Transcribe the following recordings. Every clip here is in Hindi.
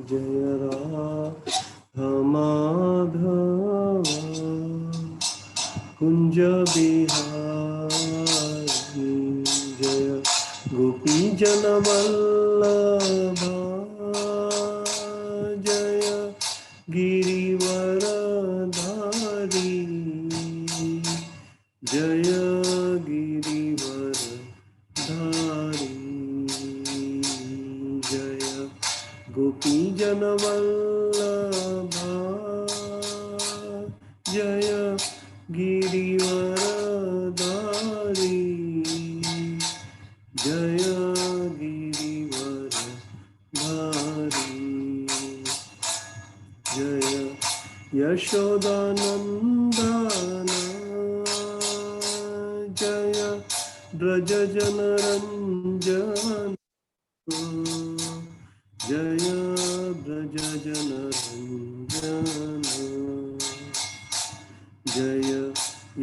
जय राधा माधव कुंज बिहारी जय गोपी जन वल्लभा जय गिरिवरधारी जय गिरिवरधारी जय गोपी जन वल्लभा जय गिरिवरधारी जय गिरिवरधारी जय यशोदानंदन जय ब्रज जनरंजन जय ब्रज जनरंजन जय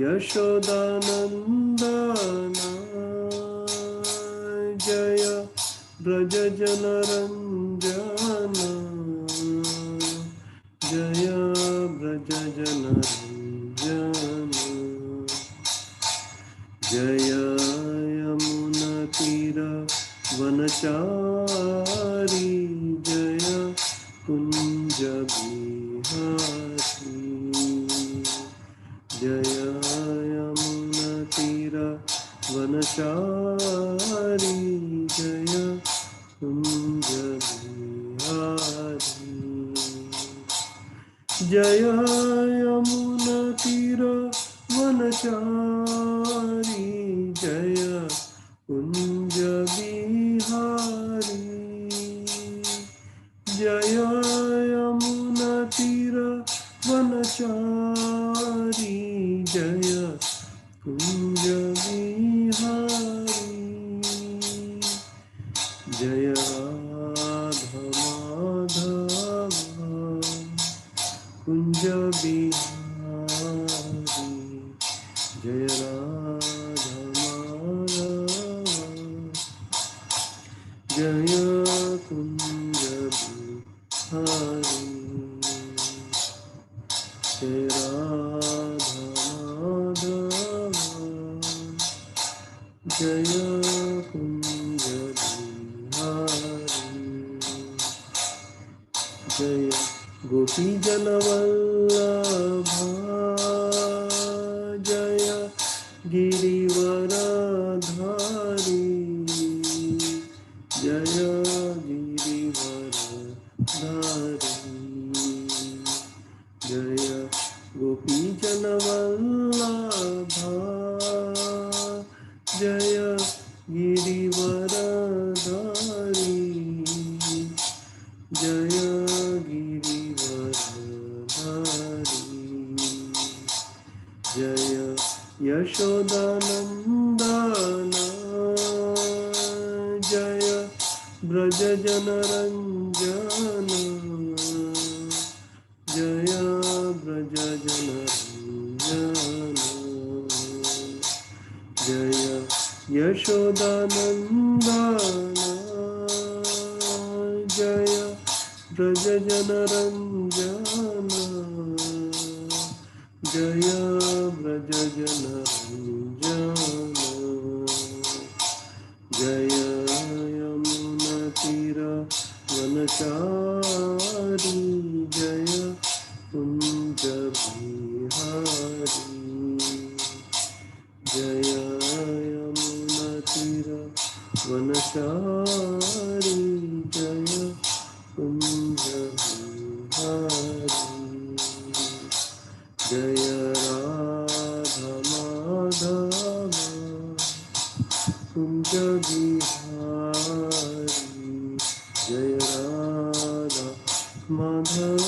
यशोदानंदन जय ब्रज जनरंजन जय ब्रज जनरंजन जय यमुनातीर वनचारी जय कुंज बिहारी जय यमुनातीर वनचारी जय कुंज बिहारी जय यमुनातीर वनचारी जय कुंज बिहारी जय यमुनातीर वनचारी जय कुंज बिहारी जय राधा माधव कुंज बिहारी जय राधा माधव जय कुंज बिहारी जय राधा माधव जय कुंज बिहारी जय गोपी जन वल्लभा जय गिरिवरधारी जय गिरिवरधारी जय गोपी जन वल्लभा जय गिरिवरधारी जय गिरिवरधारी जय यशोदानंदन जय ब्रज जनरंजन जय ब्रज जनरंजन जय यशोदानंदन जय ब्रज जनरंजन जय ब्रज जनरंजन जय यमुनातीर वनचारी जय कुंज बिहारी जय यमुनातीर वनचारी जय कुंज बिहारी जय राधा माधव कुंज बिहारी जय राधा माधव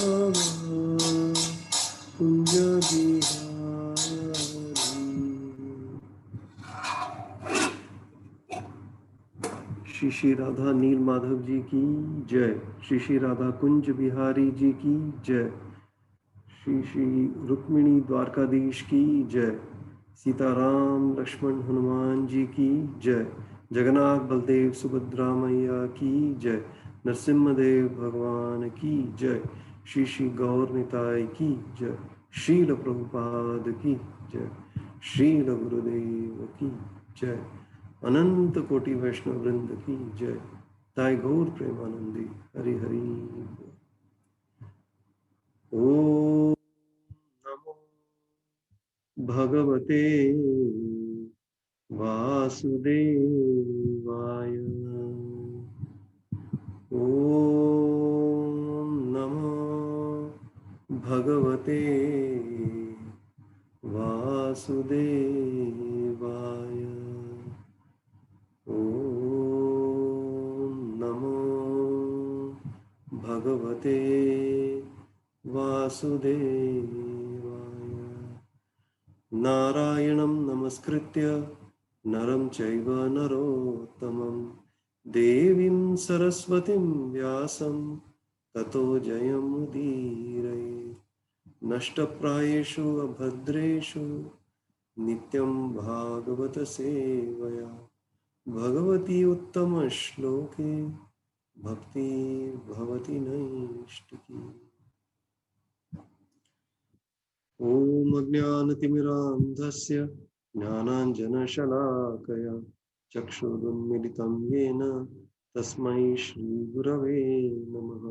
कुंज बिहारी। श्री श्री राधा नील माधव जी की जय। श्री श्री राधा कुंज बिहारी जी की जय। श्री श्री रुक्मिणी द्वारकाधीश की जय। सीताराम लक्ष्मण हनुमान जी की जय। जगन्नाथ बलदेव सुभद्रा मैया की जय। नरसिम्हदेव भगवान की जय। श्री श्री गौर निताय की जय। श्रील प्रभुपाद की जय। श्रील गुरुदेव की जय। अनंत कोटि वैष्णव वृंद की जय। ताई गौर प्रेमानंदी हरि हरि। ओम नमो भगवते वासुदेवाय। ओम नमो भगवते वासुदेवाय। ओम नमो भगवते वासुदेवाय। नारायणं नमस्कृत्य नरं चैव नरोत्तमं देवीं सरस्वतीं व्यासं ततो जयमुदीरये। नष्टप्रायेषु अभद्रेषु नित्यं भागवत सेवया भगवती उत्तमश्लोके भक्ति भवति नैष्टिकी। ॐ अज्ञानतिमिरान्धस्य ज्ञानाञ्जनशलाकया चक्षुरुन्मिलितं येन तस्मै श्रीगुरवे नमः।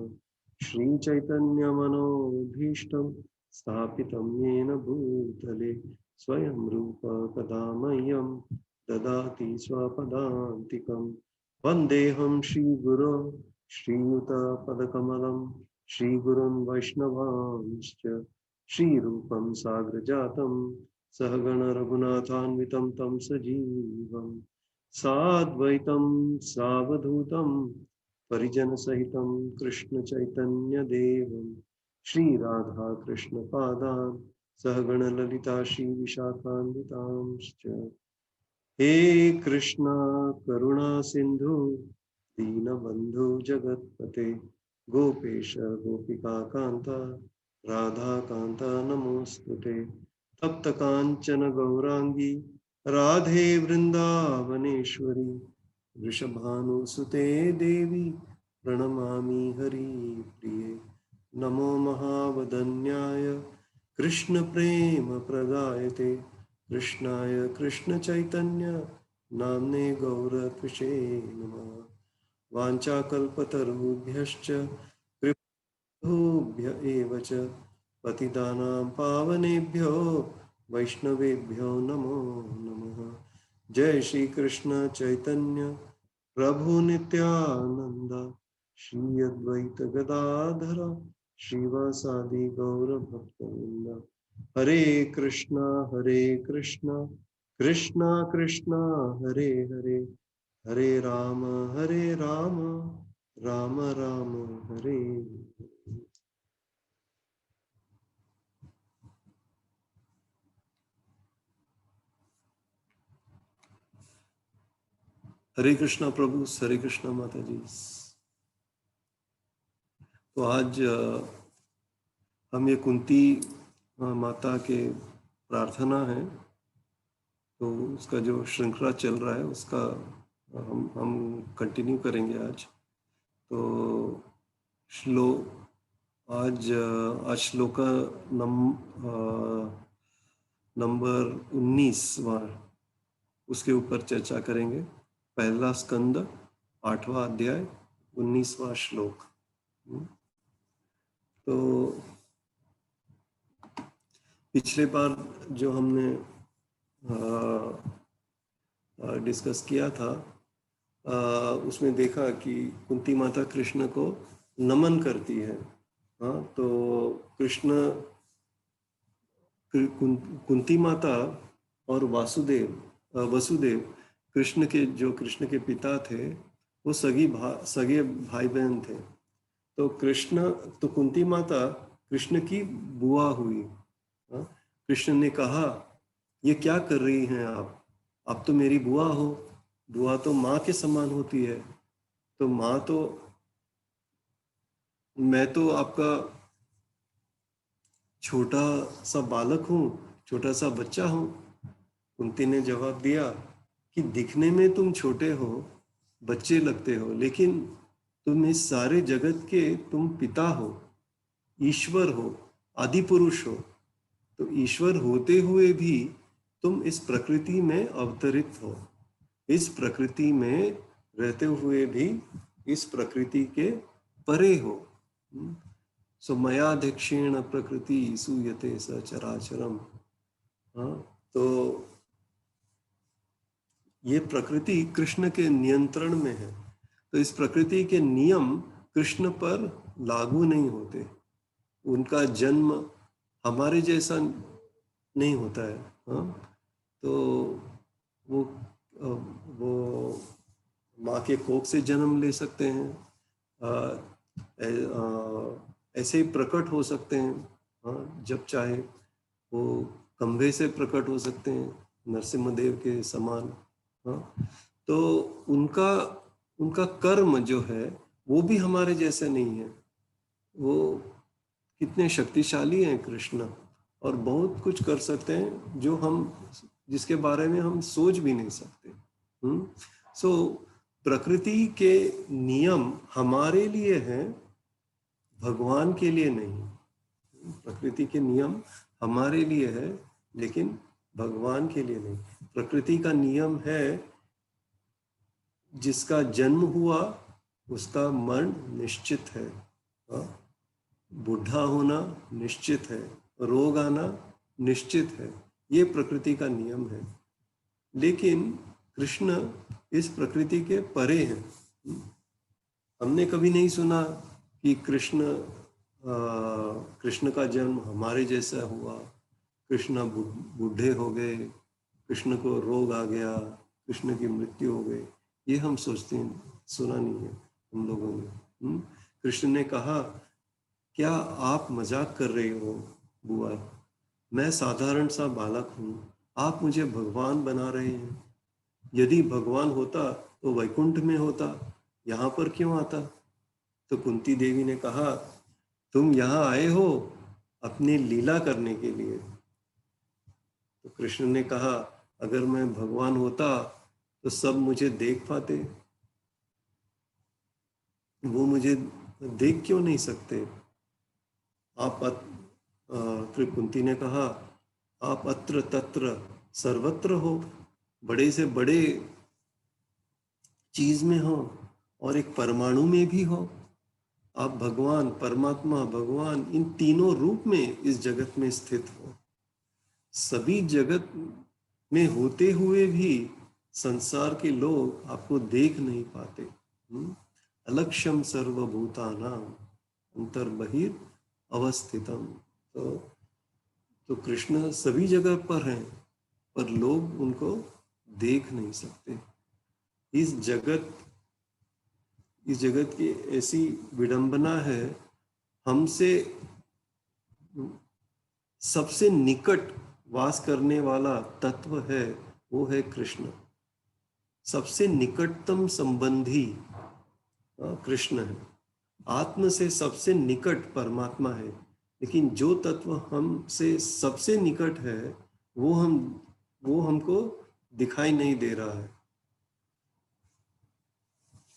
श्रीचैतन्यमनोभीष्टं स्थापितं येन भूतले स्वयं रूप कदा मह्यं ददाति स्वपदान्तिकं। वन्देऽहं श्रीगुरो श्रीयुतपदकमलं श्रीगुरुं वैष्णवांश्च श्रीरूपं साग्रजातं सहगण रघुनाथान्वितं तं सजीवं साद्वैतं सावधूतं परिजनसहितं कृष्णचैतन्यदेवं श्रीराधा कृष्णपादान् सहगण ललिता श्रीविशाखान्वितांश्च। हे कृष्णा करुणा सिन्धु दीनबन्धु जगत्पते गोपेश गोपिका कान्ता राधा कांता नमोस्तुते। तप्त कांचन गौरांगी राधे वृंदावनेश्वरी वृषभानुसुते देवी प्रणमामि हरिप्रिये। नमो महावदन्याय कृष्ण प्रेम प्रदायते कृष्णाय कृष्ण चैतन्य नाम्ने गौरकृषे नमः। वाञ्छाकल्पतरुभ्यश्च कृपभ्य एव च पतितानां पावनेभ्यो वैष्णवेभ्यो नमो नमः। जय श्री कृष्ण चैतन्य प्रभु नित्यानंद श्री अद्वैत गदाधर श्रीवासादि गौर भक्तवृंद। हरे कृष्णा कृष्णा कृष्णा हरे हरे हरे राम राम राम हरे। हरे कृष्णा प्रभु, हरे कृष्णा माता जी। तो आज हम ये कुंती माता के प्रार्थना है, तो उसका जो श्रृंखला चल रहा है उसका हम कंटिन्यू करेंगे आज। तो आज श्लोक नंबर 19वां उसके ऊपर चर्चा करेंगे। पहला स्कंद 8वां अध्याय 19वां श्लोक। तो पिछले बार जो हमने डिस्कस किया था उसमें देखा कि कुंती माता कृष्ण को नमन करती है। हाँ, तो कुंती माता और वसुदेव कृष्ण के पिता थे, वो सगे भाई बहन थे। तो कुंती माता कृष्ण की बुआ हुई। कृष्ण ने कहा, ये क्या कर रही हैं आप तो मेरी बुआ हो। बुआ तो माँ के समान होती है। तो मैं तो आपका छोटा सा बालक हूँ, छोटा सा बच्चा हूँ। कुंती ने जवाब दिया कि दिखने में तुम छोटे हो, बच्चे लगते हो, लेकिन तुम इस सारे जगत के तुम पिता हो, ईश्वर हो, आदि पुरुष हो। तो ईश्वर होते हुए भी तुम इस प्रकृति में अवतरित हो, इस प्रकृति में रहते हुए भी इस प्रकृति के परे हो। सो मयाध्यक्षेण प्रकृति सूयते सचराचरम। हाँ, तो ये प्रकृति कृष्ण के नियंत्रण में है। तो इस प्रकृति के नियम कृष्ण पर लागू नहीं होते। उनका जन्म हमारे जैसा नहीं होता है। हाँ, तो वो माँ के कोख से जन्म ले सकते हैं, ऐसे ही प्रकट हो सकते हैं। हाँ, जब चाहे वो खंभे से प्रकट हो सकते हैं, नरसिम्हदेव के समान। हाँ, तो उनका उनका कर्म जो है वो भी हमारे जैसे नहीं है। वो कितने शक्तिशाली हैं कृष्ण, और बहुत कुछ कर सकते हैं जो हम, जिसके बारे में हम सोच भी नहीं सकते। सो प्रकृति के नियम हमारे लिए हैं, भगवान के लिए नहीं। प्रकृति के नियम हमारे लिए है, लेकिन भगवान के लिए नहीं। प्रकृति का नियम है जिसका जन्म हुआ उसका मरण निश्चित है। बूढ़ा होना निश्चित है, रोग आना निश्चित है। ये प्रकृति का नियम है। लेकिन कृष्ण इस प्रकृति के परे हैं। हमने कभी नहीं सुना कि कृष्ण का जन्म हमारे जैसा हुआ, कृष्ण बूढ़े हो गए, कृष्ण को रोग आ गया, कृष्ण की मृत्यु हो गई। ये हम सोचते हैं, सुना नहीं है हम लोगों ने। कृष्ण ने कहा, क्या आप मजाक कर रहे हो बुआ? मैं साधारण सा बालक हूँ, आप मुझे भगवान बना रहे हैं। यदि भगवान होता तो वैकुंठ में होता, यहाँ पर क्यों आता? तो कुंती देवी ने कहा, तुम यहाँ आए हो अपनी लीला करने के लिए। तो कृष्ण ने कहा, अगर मैं भगवान होता तो सब मुझे देख पाते, वो मुझे देख क्यों नहीं सकते? आप फिर कुंती ने कहा, आप अत्र तत्र सर्वत्र हो, बड़े से बड़े चीज में हो और एक परमाणु में भी हो। आप भगवान, परमात्मा, भगवान, इन तीनों रूप में इस जगत में स्थित हो। सभी जगत में होते हुए भी संसार के लोग आपको देख नहीं पाते। अलक्ष्यम सर्वभूतानां अंतर्बहिर अवस्थितम। तो कृष्ण सभी जगह पर हैं, पर लोग उनको देख नहीं सकते। इस जगत की ऐसी विडंबना है। हमसे सबसे निकट वास करने वाला तत्व है, वो है कृष्ण। सबसे निकटतम संबंधी कृष्ण है। आत्म से सबसे निकट परमात्मा है, लेकिन जो तत्व हमसे सबसे निकट है वो हमको दिखाई नहीं दे रहा है।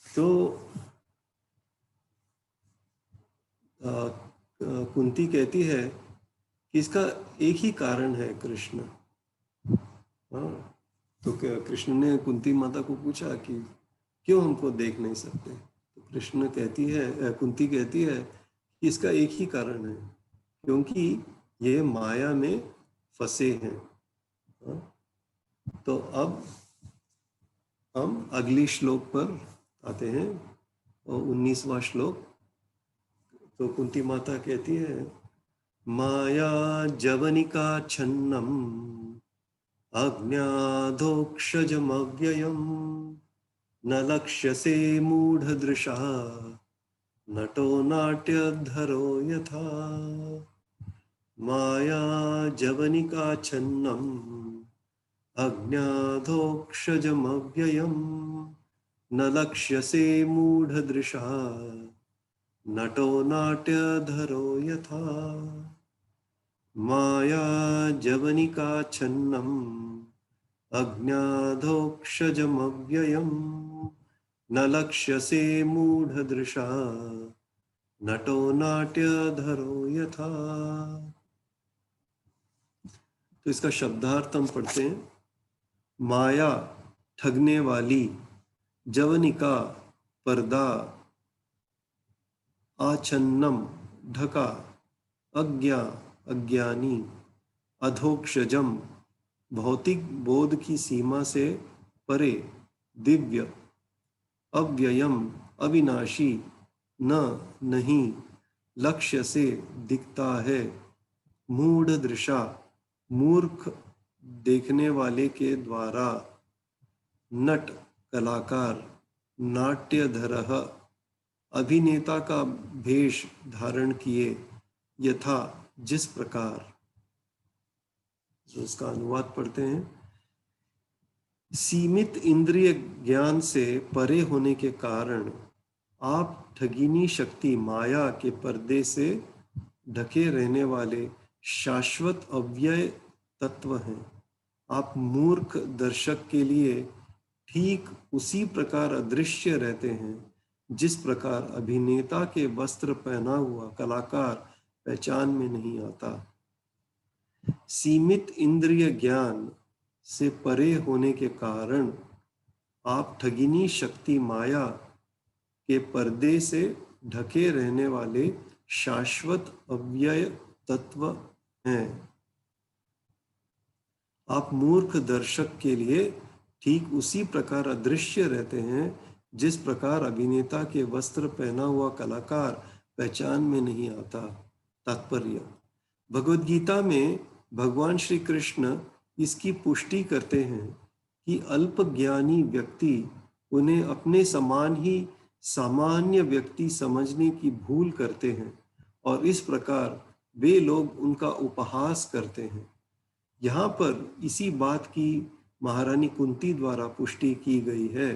तो कुंती कहती है कि इसका एक ही कारण है, कृष्ण। तो कृष्ण ने कुंती माता को पूछा कि क्यों हमको देख नहीं सकते? तो कृष्ण कहती है, कुंती कहती है कि इसका एक ही कारण है, क्योंकि ये माया में फंसे हैं। तो अब हम अगली श्लोक पर आते हैं, और 19वां श्लोक। तो कुंती माता कहती है, माया जवनिका छन्नम अज्ञाधोक्षजमव्ययम् न लक्ष्यसे मूढ़दृशा नटो नाट्यधरो यथा। माया जवनिका छन्नम अज्ञाधोक्षजमव्ययम् न लक्ष्यसे मूढ़दृशा नटो नाट्यधरो यथा। माया जवनिका छन्नम अज्ञाधोक्षजमव्ययम् न लक्ष्यसे मूढ़दृशा नटो नाट्यधरो यथा। तो इसका शब्दार्थ हम पढ़ते हैं। माया ठगने वाली, जवनिका पर्दा, आच्छन्नम ढका, अज्ञा अज्ञानी, अधोक्षजम भौतिक बोध की सीमा से परे, दिव्य, अव्ययम अविनाशी, न नहीं, लक्ष्य से दिखता है, मूढ़ दृशा मूर्ख देखने वाले के द्वारा, नट कलाकार, नाट्यधरः अभिनेता का भेष धारण किए, यथा जिस प्रकार। तो इसका अनुवाद पढ़ते हैं। सीमित इंद्रिय ज्ञान से परे होने के कारण आप ठगिनी शक्ति माया के पर्दे से ढके रहने वाले शाश्वत अव्यय तत्व हैं। आप मूर्ख दर्शक के लिए ठीक उसी प्रकार अदृश्य रहते हैं जिस प्रकार अभिनेता के वस्त्र पहना हुआ कलाकार पहचान में नहीं आता। सीमित इंद्रिय ज्ञान से परे होने के कारण आप ठगिनी शक्ति माया के पर्दे से ढके रहने वाले शाश्वत अव्यय तत्व हैं। आप मूर्ख दर्शक के लिए ठीक उसी प्रकार अदृश्य रहते हैं जिस प्रकार अभिनेता के वस्त्र पहना हुआ कलाकार पहचान में नहीं आता। तात्पर्य: भगवद गीता में भगवान श्री कृष्ण इसकी पुष्टि करते हैं कि अल्पज्ञानी व्यक्ति उन्हें अपने समान ही सामान्य व्यक्ति समझने की भूल करते हैं और इस प्रकार वे लोग उनका उपहास करते हैं। यहाँ पर इसी बात की महारानी कुंती द्वारा पुष्टि की गई है।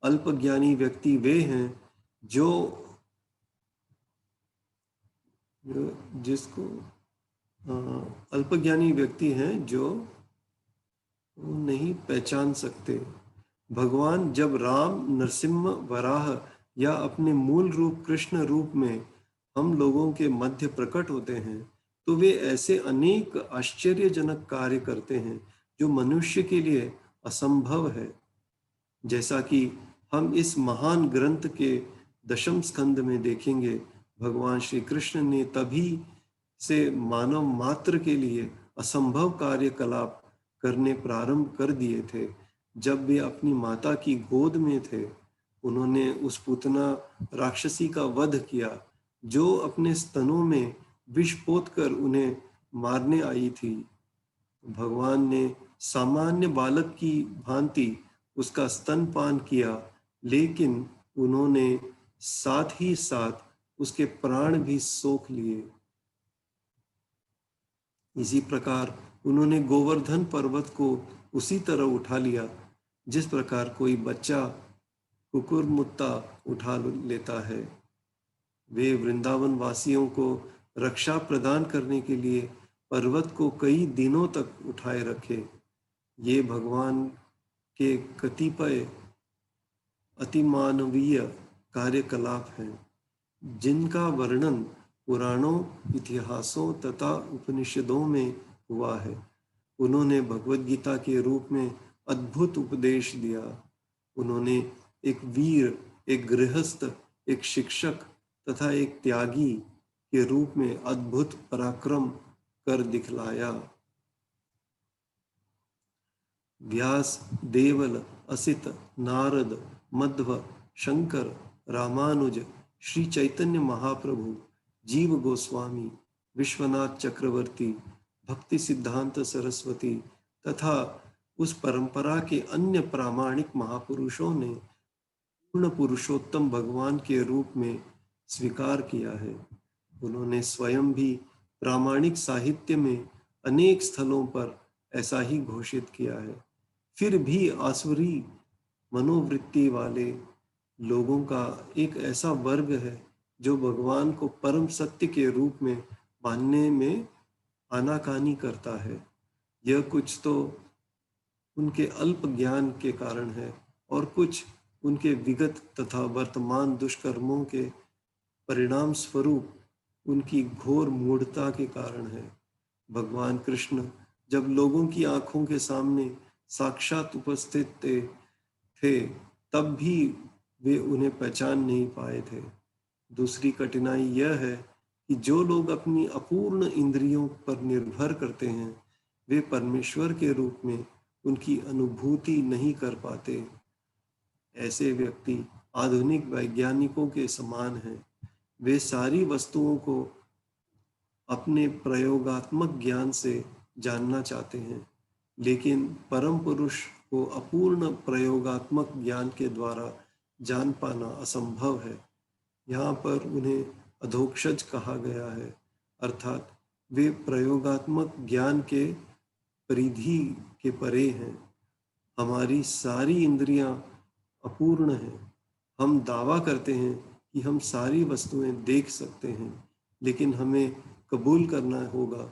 अल्पज्ञानी व्यक्ति वे हैं जो जिसको अल्पज्ञानी व्यक्ति हैं जो नहीं पहचान सकते। भगवान जब राम, नरसिम्हा, वराह या अपने मूल रूप कृष्ण रूप में हम लोगों के मध्य प्रकट होते हैं तो वे ऐसे अनेक आश्चर्यजनक कार्य करते हैं जो मनुष्य के लिए असंभव है। जैसा कि हम इस महान ग्रंथ के दशम स्कंद में देखेंगे, भगवान श्री कृष्ण ने तभी से मानव मात्र के लिए असंभव कार्यकलाप करने प्रारंभ कर दिए थे जब वे अपनी माता की गोद में थे। उन्होंने उस पूतना राक्षसी का वध किया जो अपने स्तनों में विष पोत कर उन्हें मारने आई थी। भगवान ने सामान्य बालक की भांति उसका स्तनपान किया, लेकिन उन्होंने साथ ही साथ उसके प्राण भी सोख लिए। इसी प्रकार उन्होंने गोवर्धन पर्वत को उसी तरह उठा लिया जिस प्रकार कोई बच्चा कुकुरमुत्ता उठा लेता है। वे वृंदावन वासियों को रक्षा प्रदान करने के लिए पर्वत को कई दिनों तक उठाए रखे। ये भगवान के कतिपय अतिमानवीय कार्यकलाप हैं जिनका वर्णन पुराणों, इतिहासों तथा उपनिषदों में हुआ है। उन्होंने भगवद गीता के रूप में अद्भुत उपदेश दिया। उन्होंने एक वीर, एक गृहस्थ, एक शिक्षक तथा एक त्यागी के रूप में अद्भुत पराक्रम कर दिखलाया। व्यास, देवल, असित, नारद, मध्व, शंकर, रामानुज, श्री चैतन्य महाप्रभु, जीव गोस्वामी, विश्वनाथ चक्रवर्ती, भक्ति सिद्धांत सरस्वती तथा उस परंपरा के अन्य प्रामाणिक महापुरुषों ने पूर्ण पुरुषोत्तम भगवान के रूप में स्वीकार किया है। उन्होंने स्वयं भी प्रामाणिक साहित्य में अनेक स्थलों पर ऐसा ही घोषित किया है। फिर भी आसुरी मनोवृत्ति वाले लोगों का एक ऐसा वर्ग है जो भगवान को परम सत्य के रूप में मानने में आनाकानी करता है। यह कुछ तो उनके अल्प ज्ञान के कारण है और कुछ उनके विगत तथा वर्तमान दुष्कर्मों के परिणाम स्वरूप उनकी घोर मूढ़ता के कारण है। भगवान कृष्ण जब लोगों की आंखों के सामने साक्षात उपस्थित थे तब भी वे उन्हें पहचान नहीं पाए थे। दूसरी कठिनाई यह है कि जो लोग अपनी अपूर्ण इंद्रियों पर निर्भर करते हैं वे परमेश्वर के रूप में उनकी अनुभूति नहीं कर पाते। ऐसे व्यक्ति आधुनिक वैज्ञानिकों के समान हैं। वे सारी वस्तुओं को अपने प्रयोगात्मक ज्ञान से जानना चाहते हैं, लेकिन परम पुरुष को अपूर्ण प्रयोगात्मक ज्ञान के द्वारा जान पाना असंभव है। यहाँ पर उन्हें अधोक्षज कहा गया है, अर्थात वे प्रयोगात्मक ज्ञान के परिधि के परे हैं। हमारी सारी इंद्रियां अपूर्ण हैं। हम दावा करते हैं कि हम सारी वस्तुएं देख सकते हैं, लेकिन हमें कबूल करना होगा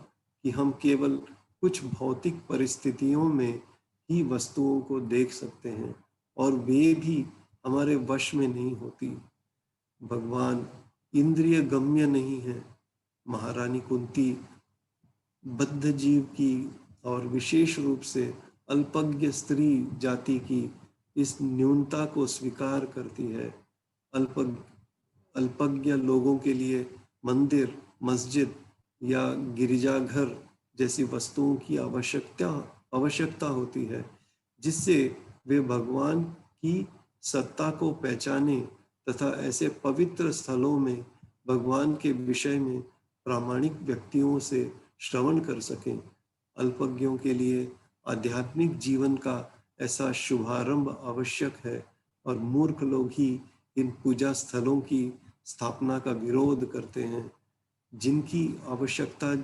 कि हम केवल कुछ भौतिक परिस्थितियों में ही वस्तुओं को देख सकते हैं और वे भी हमारे वश में नहीं होती। भगवान इंद्रिय गम्य नहीं है। महारानी कुंती बद्ध जीव की और विशेष रूप से अल्पज्ञ स्त्री जाति की इस न्यूनता को स्वीकार करती है। अल्पज्ञ लोगों के लिए मंदिर, मस्जिद या गिरजाघर जैसी वस्तुओं की आवश्यकता होती है, जिससे वे भगवान की सत्ता को पहचाने तथा ऐसे पवित्र स्थलों में भगवान के विषय में प्रामाणिक व्यक्तियों से श्रवण कर सकें। अल्पज्ञों के लिए आध्यात्मिक जीवन का ऐसा शुभारंभ आवश्यक है और मूर्ख लोग ही इन पूजा स्थलों की स्थापना का विरोध करते हैं, जिनकी आवश्यकता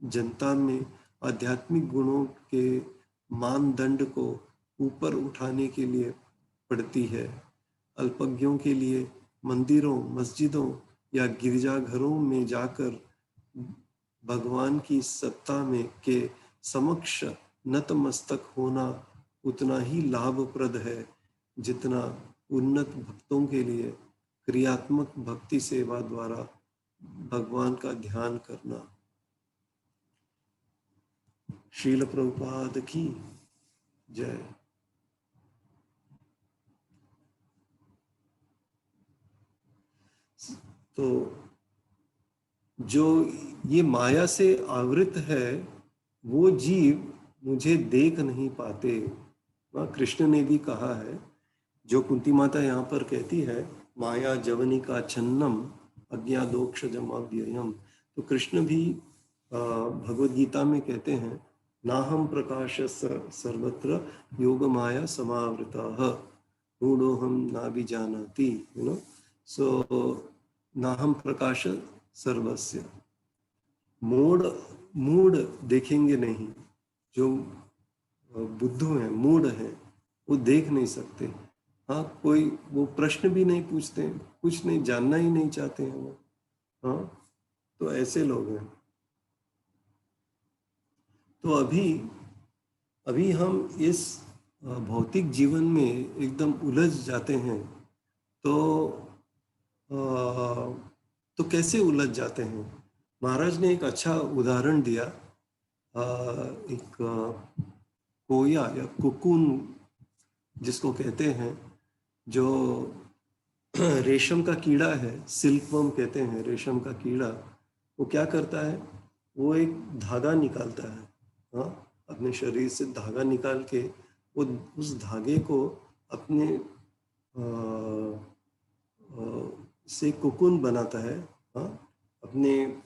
जनता में आध्यात्मिक गुणों के मानदंड को ऊपर उठाने के लिए पड़ती है। अल्पज्ञों के लिए मंदिरों, मस्जिदों या गिरजाघरों में जाकर भगवान की सत्ता में के समक्ष नतमस्तक होना उतना ही लाभप्रद है जितना उन्नत भक्तों के लिए क्रियात्मक भक्ति सेवा द्वारा भगवान का ध्यान करना। श्रील प्रभुपाद की जय। तो जो ये माया से आवृत है वो जीव मुझे देख नहीं पाते। कृष्ण ने भी कहा है, जो कुंती माता यहाँ पर कहती है माया जवनी का छन्नम अज्ञादोक्षजम अव्ययम, तो कृष्ण भी भगवद गीता में कहते हैं नाहम प्रकाश सर्वत्र योग माया समावृता मूढ़ोहम ना भी जानाति, सो नाहम प्रकाश सर्वस्य। मूढ़ देखेंगे नहीं, जो बुद्धू हैं, मूढ़ हैं, वो देख नहीं सकते। हाँ, कोई वो प्रश्न भी नहीं पूछते, कुछ नहीं जानना ही नहीं चाहते हैं वो। हाँ, तो ऐसे लोग हैं। तो अभी हम इस भौतिक जीवन में एकदम उलझ जाते हैं। तो कैसे उलझ जाते हैं? महाराज ने एक अच्छा उदाहरण दिया। एक कोया या कुकुन जिसको कहते हैं, जो रेशम का कीड़ा है, सिल्कवर्म कहते हैं रेशम का कीड़ा, वो क्या करता है, वो एक धागा निकालता है। हाँ, अपने शरीर से धागा निकाल के वो उस धागे को अपने से कुकुन बनाता है। हाँ, अपने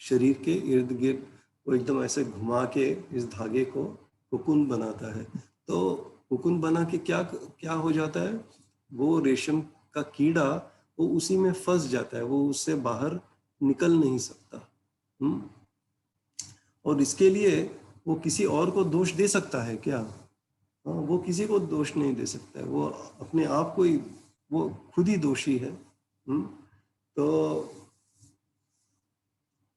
शरीर के इर्द गिर्द वो एकदम ऐसे घुमा के इस धागे को कुकुन बनाता है। तो कुकुन बना के क्या हो जाता है, वो रेशम का कीड़ा वो उसी में फंस जाता है, वो उससे बाहर निकल नहीं सकता। और इसके लिए वो किसी और को दोष दे सकता है क्या? हाँ, वो किसी को दोष नहीं दे सकता है, वो अपने आप को ही, वो खुद ही दोषी है।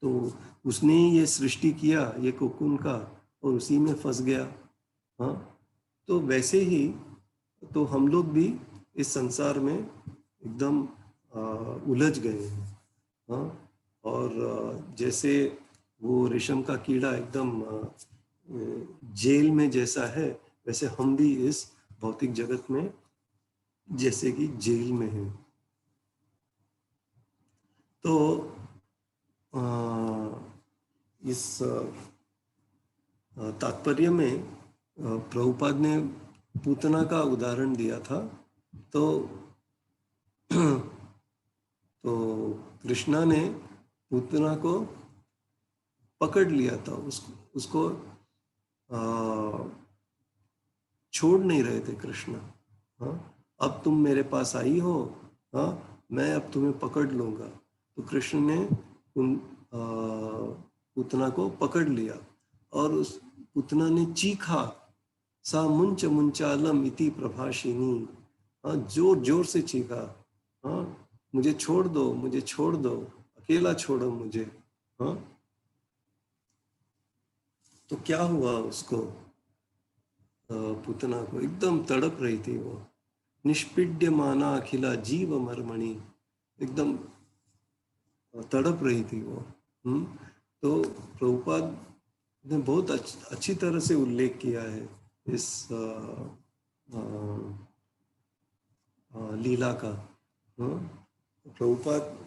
तो उसने ये सृष्टि किया ये कुकुन का और उसी में फंस गया। हाँ, तो वैसे ही तो हम लोग भी इस संसार में एकदम उलझ गए हैं। हाँ, और जैसे वो रेशम का कीड़ा एकदम जेल में जैसा है, वैसे हम भी इस भौतिक जगत में जैसे कि जेल में हैं। तो इस तात्पर्य में प्रभुपाद ने पूतना का उदाहरण दिया था। तो तो कृष्णा ने पूतना को पकड़ लिया था, उसको छोड़ नहीं रहे थे कृष्ण। हाँ, अब तुम मेरे पास आई हो, हाँ, मैं अब तुम्हें पकड़ लूंगा। तो कृष्ण ने उन पूतना को पकड़ लिया और उस पूतना ने चीखा, सा मुंच मुंचालम इति प्रभाषिनी। हाँ, जोर जोर से चीखा, हाँ, मुझे छोड़ दो, मुझे छोड़ दो, अकेला छोड़ो मुझे। हाँ, तो क्या हुआ उसको, पूतना को एकदम तड़प रही थी वो, निष्पीड्य माना अखिला जीव मरमणि, एकदम तड़प रही थी वो। तो प्रभुपाद ने बहुत अच्छी तरह से उल्लेख किया है इस लीला का। प्रभुपाद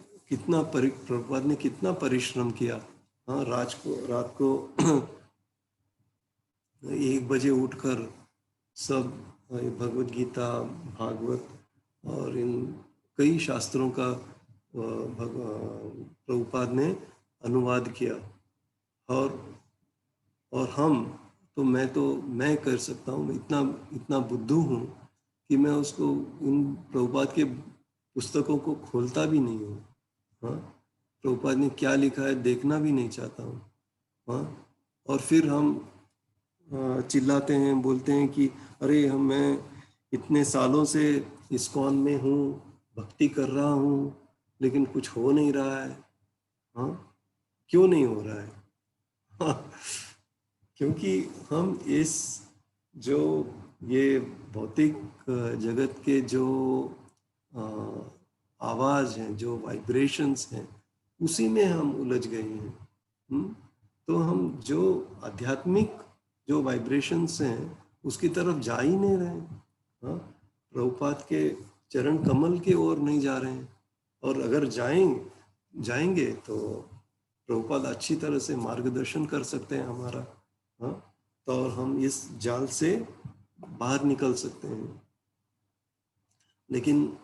ने कितना परिश्रम किया। हाँ, रात को 1 बजे उठकर सब भगवत गीता, भागवत और इन कई शास्त्रों का प्रभुपाद ने अनुवाद किया। और हम तो मैं कर सकता हूँ, इतना इतना बुद्धू हूँ कि मैं उसको इन प्रभुपाद के पुस्तकों को खोलता भी नहीं हूँ। हाँ, प्रभुपाद ने क्या लिखा है देखना भी नहीं चाहता हूँ। हाँ, और फिर हम चिल्लाते हैं, बोलते हैं कि अरे मैं इतने सालों से इस्कॉन में हूँ, भक्ति कर रहा हूँ, लेकिन कुछ हो नहीं रहा है। हाँ, क्यों नहीं हो रहा है? हाँ, क्योंकि हम इस जो ये भौतिक जगत के जो आवाज़ हैं, जो वाइब्रेशंस हैं, उसी में हम उलझ गए हैं। तो हम जो आध्यात्मिक जो वाइब्रेशंस हैं उसकी तरफ जा ही नहीं रहे हैं। हाँ, प्रभुपाद के चरण कमल की ओर नहीं जा रहे हैं। और अगर जाएंगे तो प्रभुपाद अच्छी तरह से मार्गदर्शन कर सकते हैं हमारा। हाँ, तो और हम इस जाल से बाहर निकल सकते हैं। लेकिन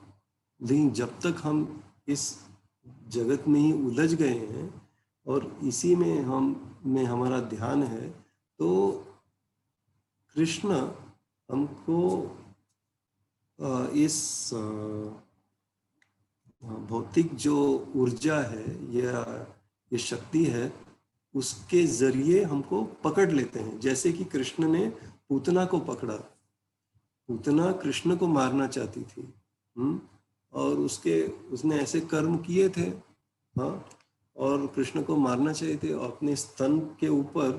जब तक हम इस जगत में ही उलझ गए हैं और इसी में हमारा ध्यान है, तो कृष्ण हमको इस भौतिक जो ऊर्जा है या ये शक्ति है, उसके जरिए हमको पकड़ लेते हैं। जैसे कि कृष्ण ने पूतना को पकड़ा। पूतना कृष्ण को मारना चाहती थी, और उसने ऐसे कर्म किए थे। हाँ, और कृष्ण को मारना चाहिए थे, और अपने स्तन के ऊपर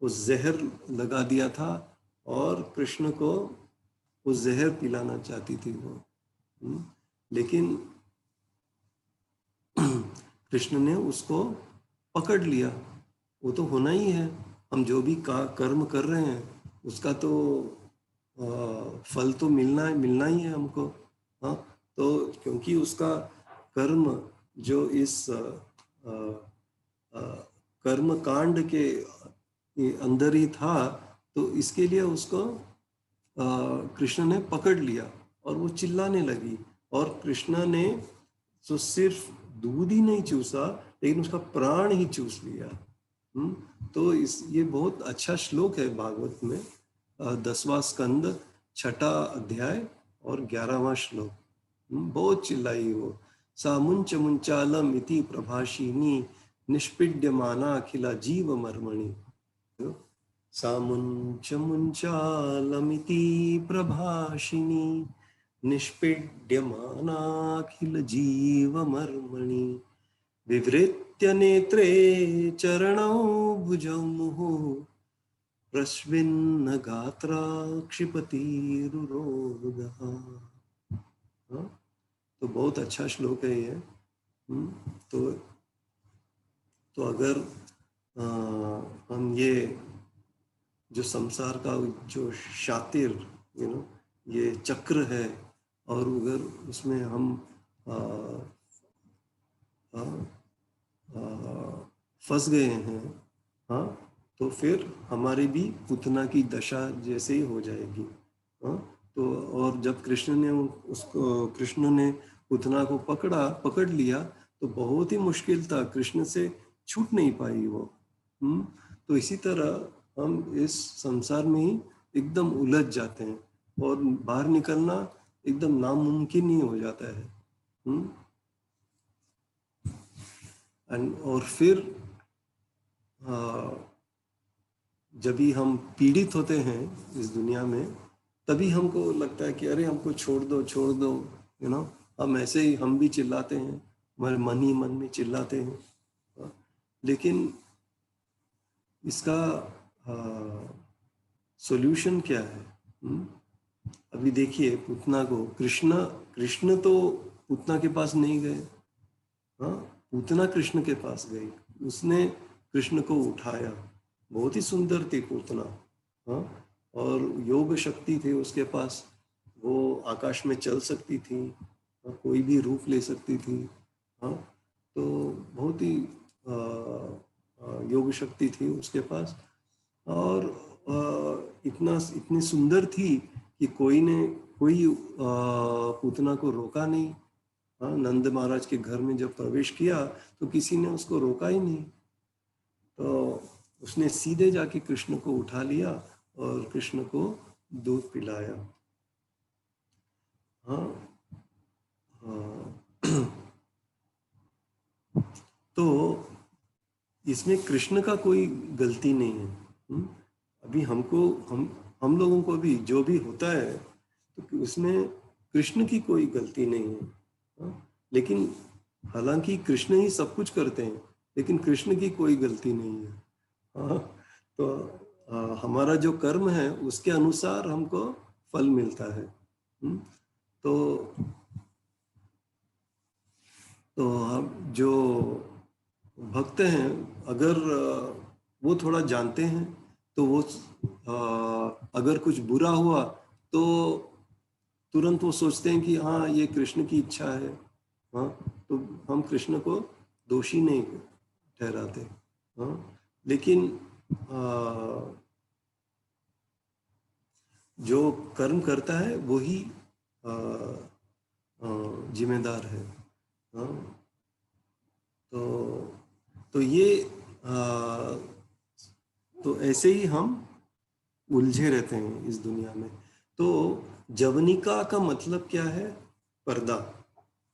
वो जहर लगा दिया था और कृष्ण को वो जहर पिलाना चाहती थी वो। लेकिन कृष्ण ने उसको पकड़ लिया। वो तो होना ही है, हम जो भी कर्म कर रहे हैं उसका तो फल तो मिलना ही है हमको। हाँ, तो क्योंकि उसका कर्म जो इस कर्म कांड के अंदर ही था, तो इसके लिए उसको कृष्ण ने पकड़ लिया और वो चिल्लाने लगी। और कृष्ण ने तो सिर्फ दूध ही नहीं चूसा, लेकिन उसका प्राण ही चूस लिया। तो ये बहुत अच्छा श्लोक है भागवत में, 10वां स्कंद 6ठा अध्याय और 11वां श्लोक। बहुत चिल्लाई वो, सा मुंच मुंचालम इति प्रभाषिनी, निष्पीड्यमाना अखिला जीव मर्मणि। सा मुंच मुंचालमिति प्रभाषिनी, निष्पीड्यमानाखिल जीवमर्मणि, विवृत्य नेत्रे चरणौ भुजौ मुहुः, प्रश्विन्न गात्रा क्षिपतिरुरोगः। हाँ, तो बहुत अच्छा श्लोक है ये। तो अगर हम ये जो संसार का जो शातिर ये चक्र है, और अगर उसमें हम फंस गए हैं, हाँ, तो फिर हमारी भी पुतना की दशा जैसे ही हो जाएगी। हाँ, तो और जब कृष्ण ने पुतना को पकड़ लिया, तो बहुत ही मुश्किल था, कृष्ण से छूट नहीं पाई वो। तो इसी तरह हम इस संसार में ही एकदम उलझ जाते हैं, और बाहर निकलना एकदम नामुमकिन ही हो जाता है। और फिर जब भी हम पीड़ित होते हैं इस दुनिया में, तभी हमको लगता है कि अरे हमको छोड़ दो छोड़ दो, हम ऐसे ही हम भी चिल्लाते हैं, हमारे मन ही मन में चिल्लाते हैं। लेकिन इसका सॉल्यूशन क्या है? अभी देखिए, पुतना को कृष्ण तो पुतना के पास नहीं गए, हाँ, पूतना कृष्ण के पास गई, उसने कृष्ण को उठाया। बहुत ही सुंदर थी पूतना, हाँ, और योग शक्ति थी उसके पास, वो आकाश में चल सकती थी, कोई भी रूप ले सकती थी। हाँ, तो बहुत ही योग शक्ति थी उसके पास, और इतनी सुंदर थी कि कोई पूतना को रोका नहीं। हाँ, नंद महाराज के घर में जब प्रवेश किया तो किसी ने उसको रोका ही नहीं, तो उसने सीधे जाके कृष्ण को उठा लिया और कृष्ण को दूध पिलाया। हाँ, तो इसमें कृष्ण का कोई गलती नहीं है। अभी हम लोगों को भी जो भी होता है, तो उसमें कृष्ण की कोई गलती नहीं है। हाँ? लेकिन हालांकि कृष्ण ही सब कुछ करते हैं, लेकिन कृष्ण की कोई गलती नहीं है। हाँ, तो हमारा जो कर्म है उसके अनुसार हमको फल मिलता है। तो हम जो भक्त हैं, अगर वो थोड़ा जानते हैं, तो वो अगर कुछ बुरा हुआ तो तुरंत वो सोचते हैं कि हाँ, ये कृष्ण की इच्छा है। हाँ, तो हम कृष्ण को दोषी नहीं ठहराते। हाँ, लेकिन जो कर्म करता है वही जिम्मेदार है। हाँ, तो ये तो ऐसे ही हम उलझे रहते हैं इस दुनिया में। तो जवनिका का मतलब क्या है? पर्दा।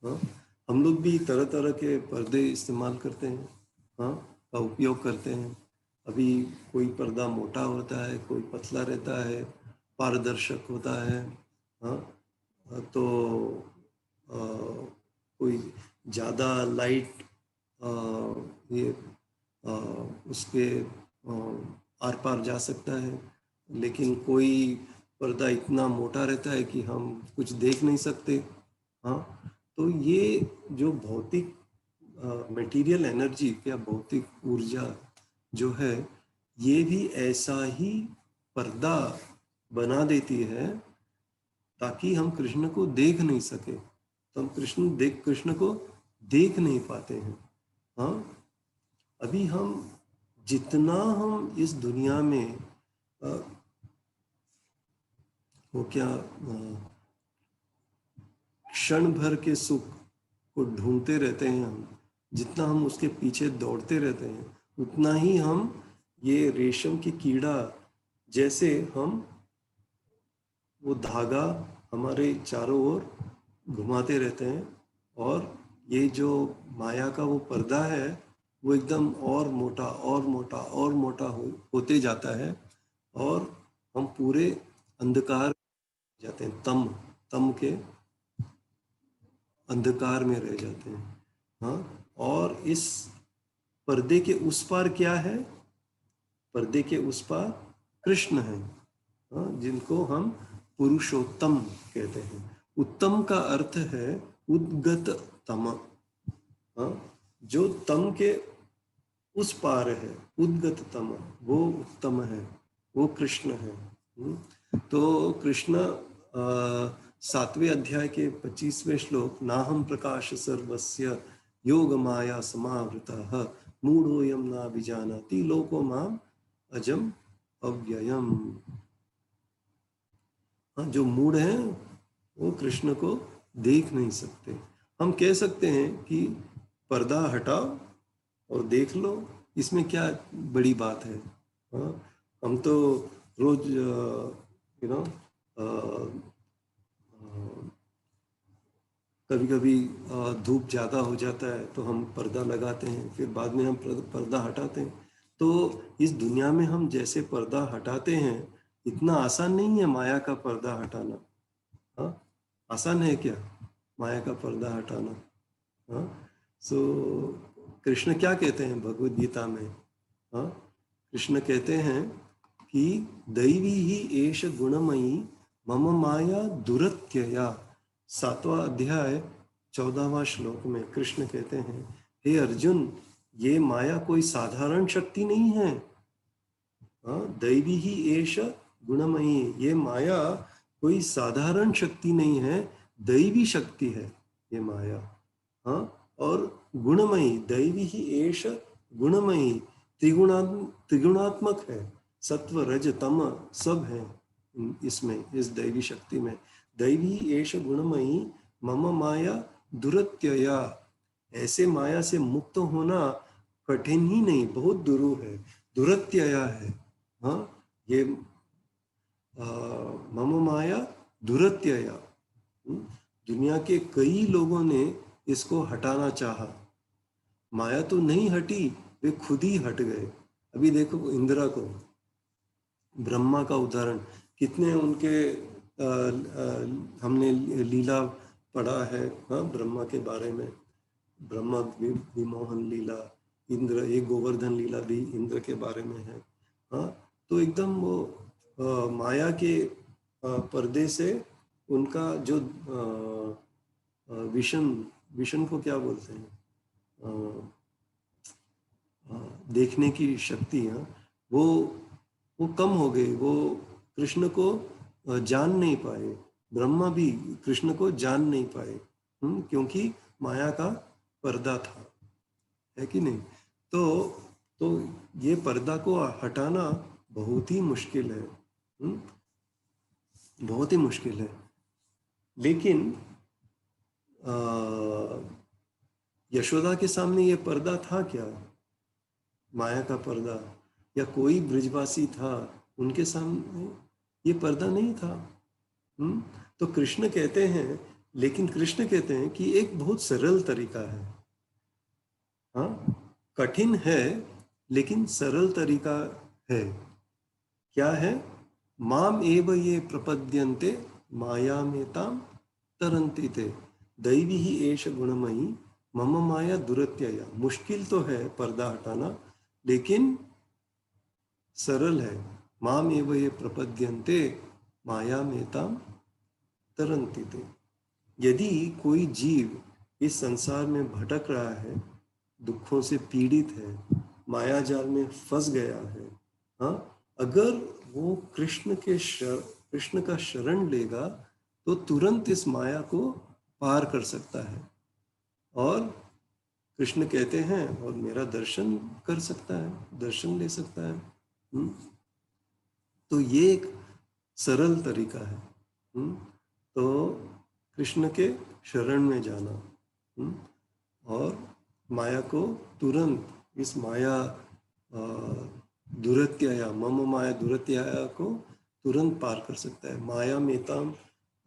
हाँ, हम लोग भी तरह तरह के पर्दे इस्तेमाल करते हैं, हाँ, का उपयोग करते हैं। अभी कोई पर्दा मोटा होता है, कोई पतला रहता है, पारदर्शक होता है। हाँ, तो कोई ज़्यादा लाइट ये उसके आर पार जा सकता है, लेकिन कोई पर्दा इतना मोटा रहता है कि हम कुछ देख नहीं सकते। हाँ, तो ये जो भौतिक मटेरियल एनर्जी या भौतिक ऊर्जा जो है, ये भी ऐसा ही पर्दा बना देती है, ताकि हम कृष्ण को देख नहीं सके, तो हम कृष्ण को देख नहीं पाते हैं। हाँ, अभी जितना हम इस दुनिया में वो क्या क्षण भर के सुख को ढूंढते रहते हैं, जितना हम उसके पीछे दौड़ते रहते हैं, उतना ही हम ये रेशम की कीड़ा जैसे हम वो धागा हमारे चारों ओर घुमाते रहते हैं, और ये जो माया का वो पर्दा है, वो एकदम और मोटा और मोटा और मोटा होते जाता है, और हम पूरे अंधकार जाते हैं, तम के अंधकार में रह जाते हैं। हाँ, और इस पर्दे के उस पार क्या है? पर्दे के उस पार कृष्ण हैं, जिनको हम पुरुषोत्तम कहते हैं। उत्तम का अर्थ है उद्गत तम, जो तम के उस पार है, उद्गत तम, वो उत्तम है, वो कृष्ण है। तो कृष्ण 7वें अध्याय के 25वें श्लोक, नाहम प्रकाश सर्वस्य योग माया समावृतः मूढ़ोयम ना विजानाति लोको माम अजम अव्ययम। जो मूढ़ हैं वो कृष्ण को देख नहीं सकते। हम कह सकते हैं कि पर्दा हटाओ और देख लो, इसमें क्या बड़ी बात है। हम तो रोज कभी कभी धूप ज़्यादा हो जाता है तो हम पर्दा लगाते हैं, फिर बाद में हम पर्दा हटाते हैं। तो इस दुनिया में हम जैसे पर्दा हटाते हैं, इतना आसान नहीं है माया का पर्दा हटाना। हाँ, आसान है क्या माया का पर्दा हटाना? हाँ, सो कृष्ण क्या कहते हैं भगवद गीता में? हाँ, कृष्ण कहते हैं कि दैवी ही एष गुणमयी मम माया दुरत्यया। 7वां अध्याय 14वां श्लोक में कृष्ण कहते हैं, हे अर्जुन, ये माया कोई साधारण शक्ति नहीं है। दैवी ही एष गुणमयी, ये माया कोई साधारण शक्ति नहीं है, दैवी शक्ति है ये माया। और गुणमयी, दैवी ही एष गुणमयी, त्रिगुणात्मक है, सत्व रज तम सब है इसमें, इस दैवी शक्ति में। दैवी एष गुणमयी मम माया दुरत्यया, ऐसे माया से मुक्त होना कठिन ही नहीं, बहुत दुरूह है, दुरत्यया है। ये मम माया दुरत्यया, दुनिया के कई लोगों ने इसको हटाना चाहा, माया तो नहीं हटी, वे खुद ही हट गए। अभी देखो इंदिरा को, ब्रह्मा का उदाहरण, कितने उनके हमने लीला पढ़ा है ब्रह्मा के बारे में, ब्रह्मा विमोहन लीला, इंद्र एक गोवर्धन लीला भी इंद्र के बारे में है। तो एकदम वो माया के पर्दे से उनका जो विशन को क्या बोलते हैं, देखने की शक्ति है, वो कम हो गई, वो कृष्ण को जान नहीं पाए, ब्रह्मा भी कृष्ण को जान नहीं पाए, क्योंकि माया का पर्दा था, है कि नहीं? तो ये पर्दा को हटाना बहुत ही मुश्किल है, बहुत ही मुश्किल है। लेकिन यशोदा के सामने ये पर्दा था क्या, माया का पर्दा? या कोई ब्रजवासी था उनके सामने ये पर्दा नहीं था? तो कृष्ण कहते हैं, लेकिन कृष्ण कहते हैं कि एक बहुत सरल तरीका है। कठिन है लेकिन सरल तरीका है। क्या है? माम एव ये प्रपद्यन्ते मायामेताम तरन्ति ते, दैवी ही एष गुणमयी मम माया दुरत्यया। मुश्किल तो है पर्दा हटाना, लेकिन सरल है। माम एव ये प्रपद्यन्ते मायामेताम तरन्ति ते। यदि कोई जीव इस संसार में भटक रहा है, दुखों से पीड़ित है, माया जाल में फंस गया है, अगर वो कृष्ण का शरण लेगा तो तुरंत इस माया को पार कर सकता है, और कृष्ण कहते हैं और मेरा दर्शन कर सकता है, दर्शन ले सकता है। तो ये एक सरल तरीका है। तो कृष्ण के शरण में जाना, और माया को तुरंत, इस माया दुरत्यया, मम माया दुरत्यया को तुरंत पार कर सकता है। माया मेताम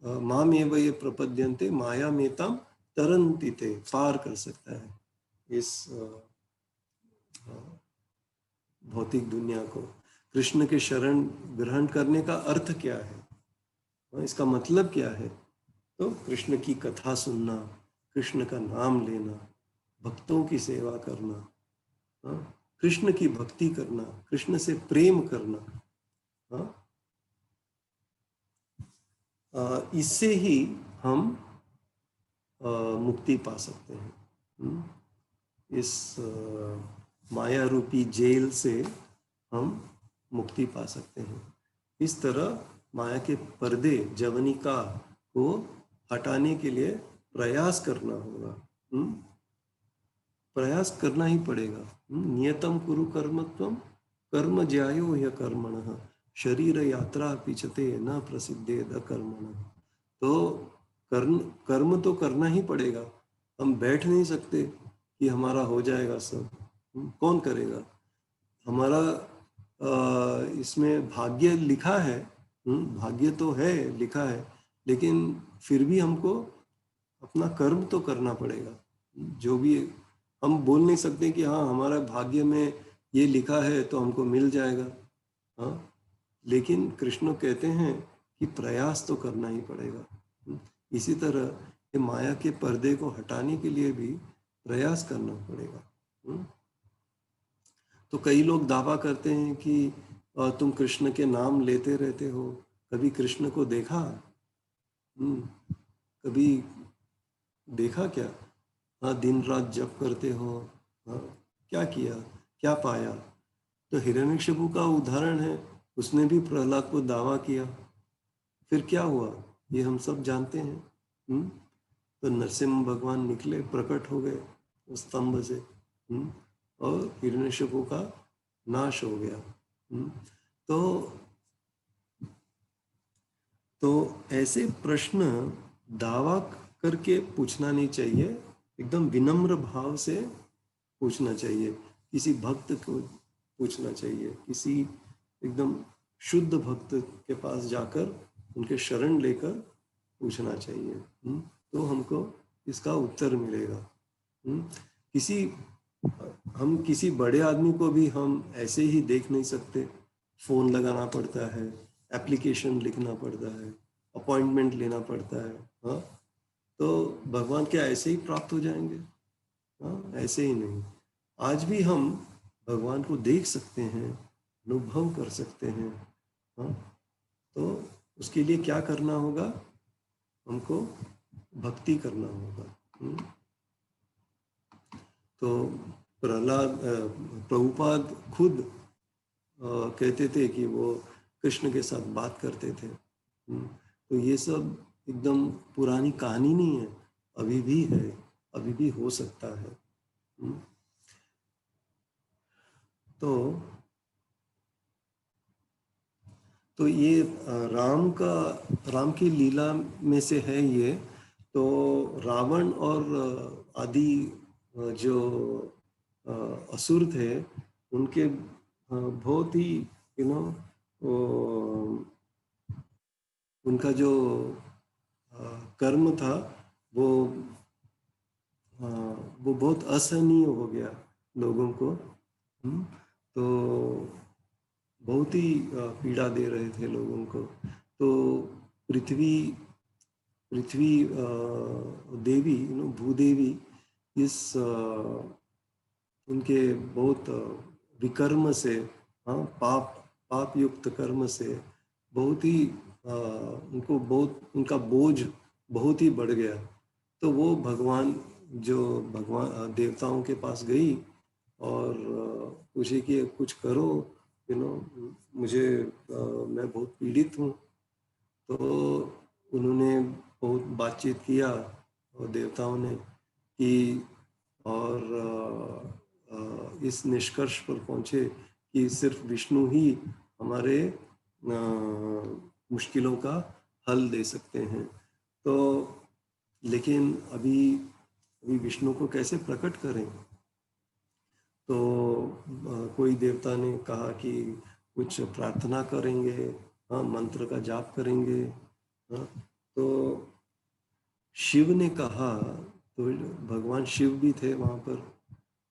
माम एव ये प्रपद्यन्ते माया मेताम तरन्ति ते, पार कर सकता है इस भौतिक दुनिया को। कृष्ण के शरण ग्रहण करने का अर्थ क्या है, इसका मतलब क्या है? तो कृष्ण की कथा सुनना, कृष्ण का नाम लेना, भक्तों की सेवा करना, कृष्ण की भक्ति करना, कृष्ण से प्रेम करना, हाँ, इससे ही हम मुक्ति पा सकते हैं। इस माया रूपी जेल से हम मुक्ति पा सकते हैं। इस तरह माया के पर्दे जवनिका को हटाने के लिए प्रयास करना होगा। प्रयास करना ही पड़ेगा। नियतम कुरु कर्मत्वम कर्म ज्यायो ह्य कर्मणः शरीर यात्रा पिचते न प्रसिद्धेद कर्मणः। तो कर्म तो करना ही पड़ेगा। हम बैठ नहीं सकते कि हमारा हो जाएगा सब। कौन करेगा? हमारा इसमें भाग्य लिखा है, भाग्य तो है, लिखा है, लेकिन फिर भी हमको अपना कर्म तो करना पड़ेगा। जो भी हम बोल नहीं सकते कि हाँ हमारा भाग्य में ये लिखा है तो हमको मिल जाएगा। हाँ, लेकिन कृष्ण कहते हैं कि प्रयास तो करना ही पड़ेगा। इसी तरह ये माया के पर्दे को हटाने के लिए भी प्रयास करना पड़ेगा। तो कई लोग दावा करते हैं कि तुम कृष्ण के नाम लेते रहते हो, कभी कृष्ण को देखा? कभी देखा क्या? हाँ, दिन रात जप करते हो। हाँ, क्या किया, क्या पाया? तो हिरण्यकशिपु का उदाहरण है, उसने भी प्रहलाद को दावा किया, फिर क्या हुआ ये हम सब जानते हैं। तो नरसिंह भगवान निकले, प्रकट हो गए उस स्तंभ से, और हिरण्यकशिपु का नाश हो गया। तो ऐसे प्रश्न दावा करके पूछना नहीं चाहिए, एकदम विनम्र भाव से पूछना चाहिए। किसी भक्त को पूछना चाहिए, किसी एकदम शुद्ध भक्त के पास जाकर उनके शरण लेकर पूछना चाहिए। तो हमको इसका उत्तर मिलेगा। हम किसी बड़े आदमी को भी हम ऐसे ही देख नहीं सकते। फोन लगाना पड़ता है, एप्लीकेशन लिखना पड़ता है, अपॉइंटमेंट लेना पड़ता है। हाँ, तो भगवान क्या ऐसे ही प्राप्त हो जाएंगे? हाँ, ऐसे ही नहीं। आज भी हम भगवान को देख सकते हैं, अनुभव कर सकते हैं। हाँ, तो उसके लिए क्या करना होगा? हमको भक्ति करना होगा। तो प्रभुपाद खुद कहते थे कि वो कृष्ण के साथ बात करते थे। तो ये सब एकदम पुरानी कहानी नहीं है, अभी भी है, अभी भी हो सकता है। तो ये राम की लीला में से है ये। तो रावण और आदि जो असुर थे, उनके बहुत ही उनका जो कर्म था वो बहुत असहनीय हो गया लोगों को। तो बहुत ही पीड़ा दे रहे थे लोगों को। तो पृथ्वी देवी, भूदेवी, इस उनके बहुत विकर्म से, हाँ, पाप युक्त कर्म से बहुत ही उनको बहुत, उनका बोझ बहुत ही बढ़ गया। तो वो भगवान देवताओं के पास गई और पूछे कि कुछ करो, मुझे मैं बहुत पीड़ित हूँ। तो उन्होंने बहुत बातचीत किया और देवताओं ने कि, और इस निष्कर्ष पर पहुँचे कि सिर्फ विष्णु ही हमारे मुश्किलों का हल दे सकते हैं। तो लेकिन अभी विष्णु को कैसे प्रकट करें? तो कोई देवता ने कहा कि कुछ प्रार्थना करेंगे, हाँ, मंत्र का जाप करेंगे। हाँ, तो शिव ने कहा, तो भगवान शिव भी थे वहाँ पर,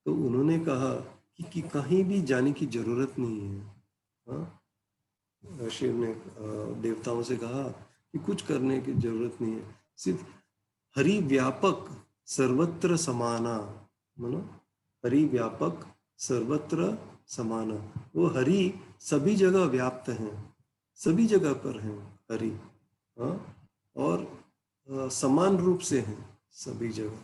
तो उन्होंने कहा कि कहीं भी जाने की जरूरत नहीं है। हाँ, शिव ने देवताओं से कहा कि कुछ करने की जरूरत नहीं है, सिर्फ हरि व्यापक सर्वत्र समाना, हरि व्यापक सर्वत्र समाना। वो हरि सभी जगह व्याप्त हैं। सभी जगह पर हैं हरि। हाँ, और समान रूप से हैं सभी जगह।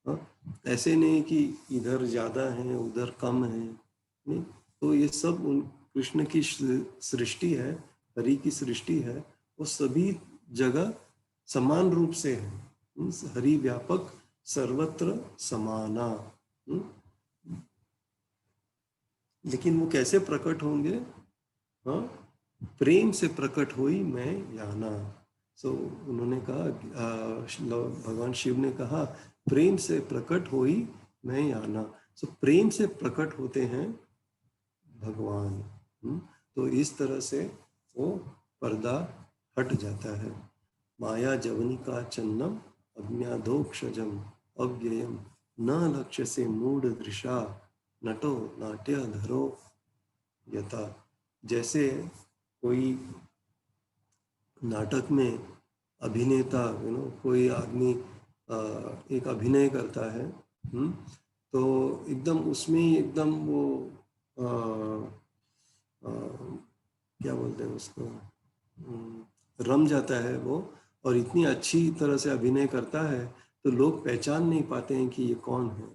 हाँ, ऐसे नहीं कि इधर ज़्यादा हैं उधर कम हैं, नहीं। तो ये सब उन कृष्ण की सृष्टि है, हरि की सृष्टि है, वो सभी जगह समान रूप से है। हरि व्यापक सर्वत्र समाना। लेकिन वो कैसे प्रकट होंगे? हाँ, प्रेम से प्रकट हुई मैं याना। सो उन्होंने कहा, भगवान शिव ने कहा, प्रेम से प्रकट हुई मैं याना। सो प्रेम से प्रकट होते हैं भगवान। तो इस तरह से वो पर्दा हट जाता है। माया जवनिका चन्नम अज्ञाधोक्षजम अव्ययम न लक्ष्य से मूढ़ दृशा नटो नाट्य धरो यथा। जैसे कोई नाटक में अभिनेता, कोई आदमी एक अभिनय करता है, तो एकदम उसमें एकदम वो क्या बोलते हैं उसको, रम जाता है वो, और इतनी अच्छी तरह से अभिनय करता है तो लोग पहचान नहीं पाते हैं कि ये कौन है,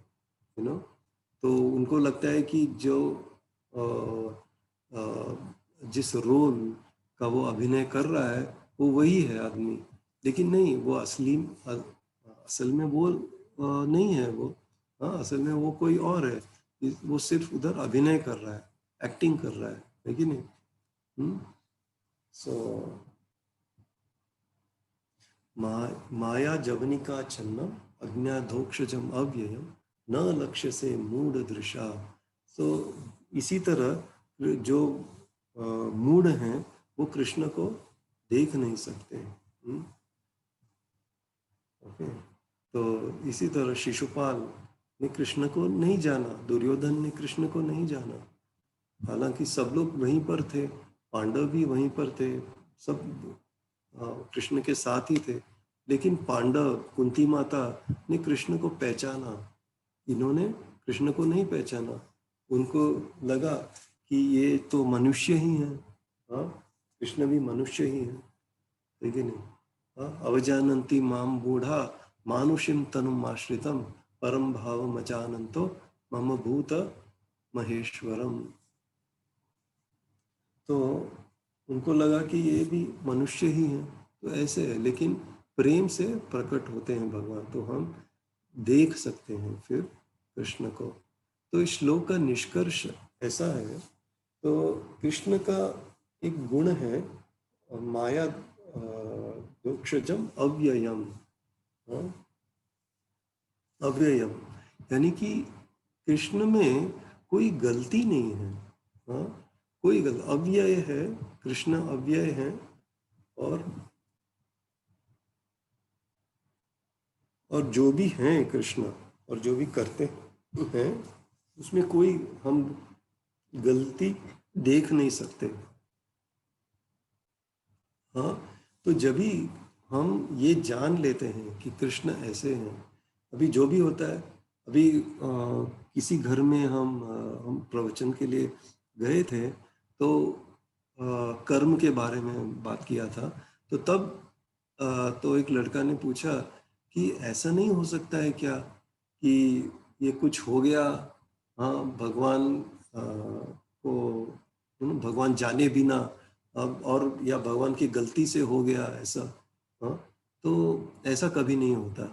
तो उनको लगता है कि जो जिस रोल का वो अभिनय कर रहा है वो वही है आदमी। लेकिन नहीं, वो असल में वो नहीं है वो। हाँ, असल में वो कोई और है। वो सिर्फ उधर अभिनय कर रहा है, एक्टिंग कर रहा है कि नहीं? सो माया जवनिका छन्नम अज्ञाधोक्षजम अव्ययम न लक्ष्य से मूढ़ दृशा। तो इसी तरह जो मूढ़ हैं वो कृष्ण को देख नहीं सकते। ओके, तो इसी तरह शिशुपाल ने कृष्ण को नहीं जाना, दुर्योधन ने कृष्ण को नहीं जाना। हालांकि सब लोग वहीं पर थे, पांडव भी वहीं पर थे, सब कृष्ण के साथ ही थे। लेकिन पांडव, कुंती माता ने कृष्ण को पहचाना, इन्होंने कृष्ण को नहीं पहचाना। उनको लगा कि ये तो मनुष्य ही है। हाँ, कृष्ण भी मनुष्य ही है, लेकिन नहीं। अवजानन्ति माम बूढ़ा मानुषिम तनुम आश्रितम परम भाव मजानंतो मम भूत महेश्वरम। तो उनको लगा कि ये भी मनुष्य ही है, तो ऐसे है। लेकिन प्रेम से प्रकट होते हैं भगवान, तो हम देख सकते हैं फिर कृष्ण को। तो इस श्लोक का निष्कर्ष ऐसा है, तो कृष्ण का एक गुण है माया दोक्षजम अव्ययम। अव्ययम यानी कि कृष्ण में कोई गलती नहीं है। हाँ, कोई गलती, अव्यय है, कृष्ण अव्यय है। और जो भी हैं कृष्ण और जो भी करते हैं उसमें कोई हम गलती देख नहीं सकते। हाँ, तो जब भी हम ये जान लेते हैं कि कृष्ण ऐसे हैं, अभी जो भी होता है, अभी किसी घर में हम प्रवचन के लिए गए थे, तो कर्म के बारे में बात किया था। तो तब तो एक लड़का ने पूछा कि ऐसा नहीं हो सकता है क्या कि ये कुछ हो गया, हाँ, भगवान को भगवान जाने बिना, अब और या भगवान की गलती से हो गया ऐसा। हाँ, तो ऐसा कभी नहीं होता।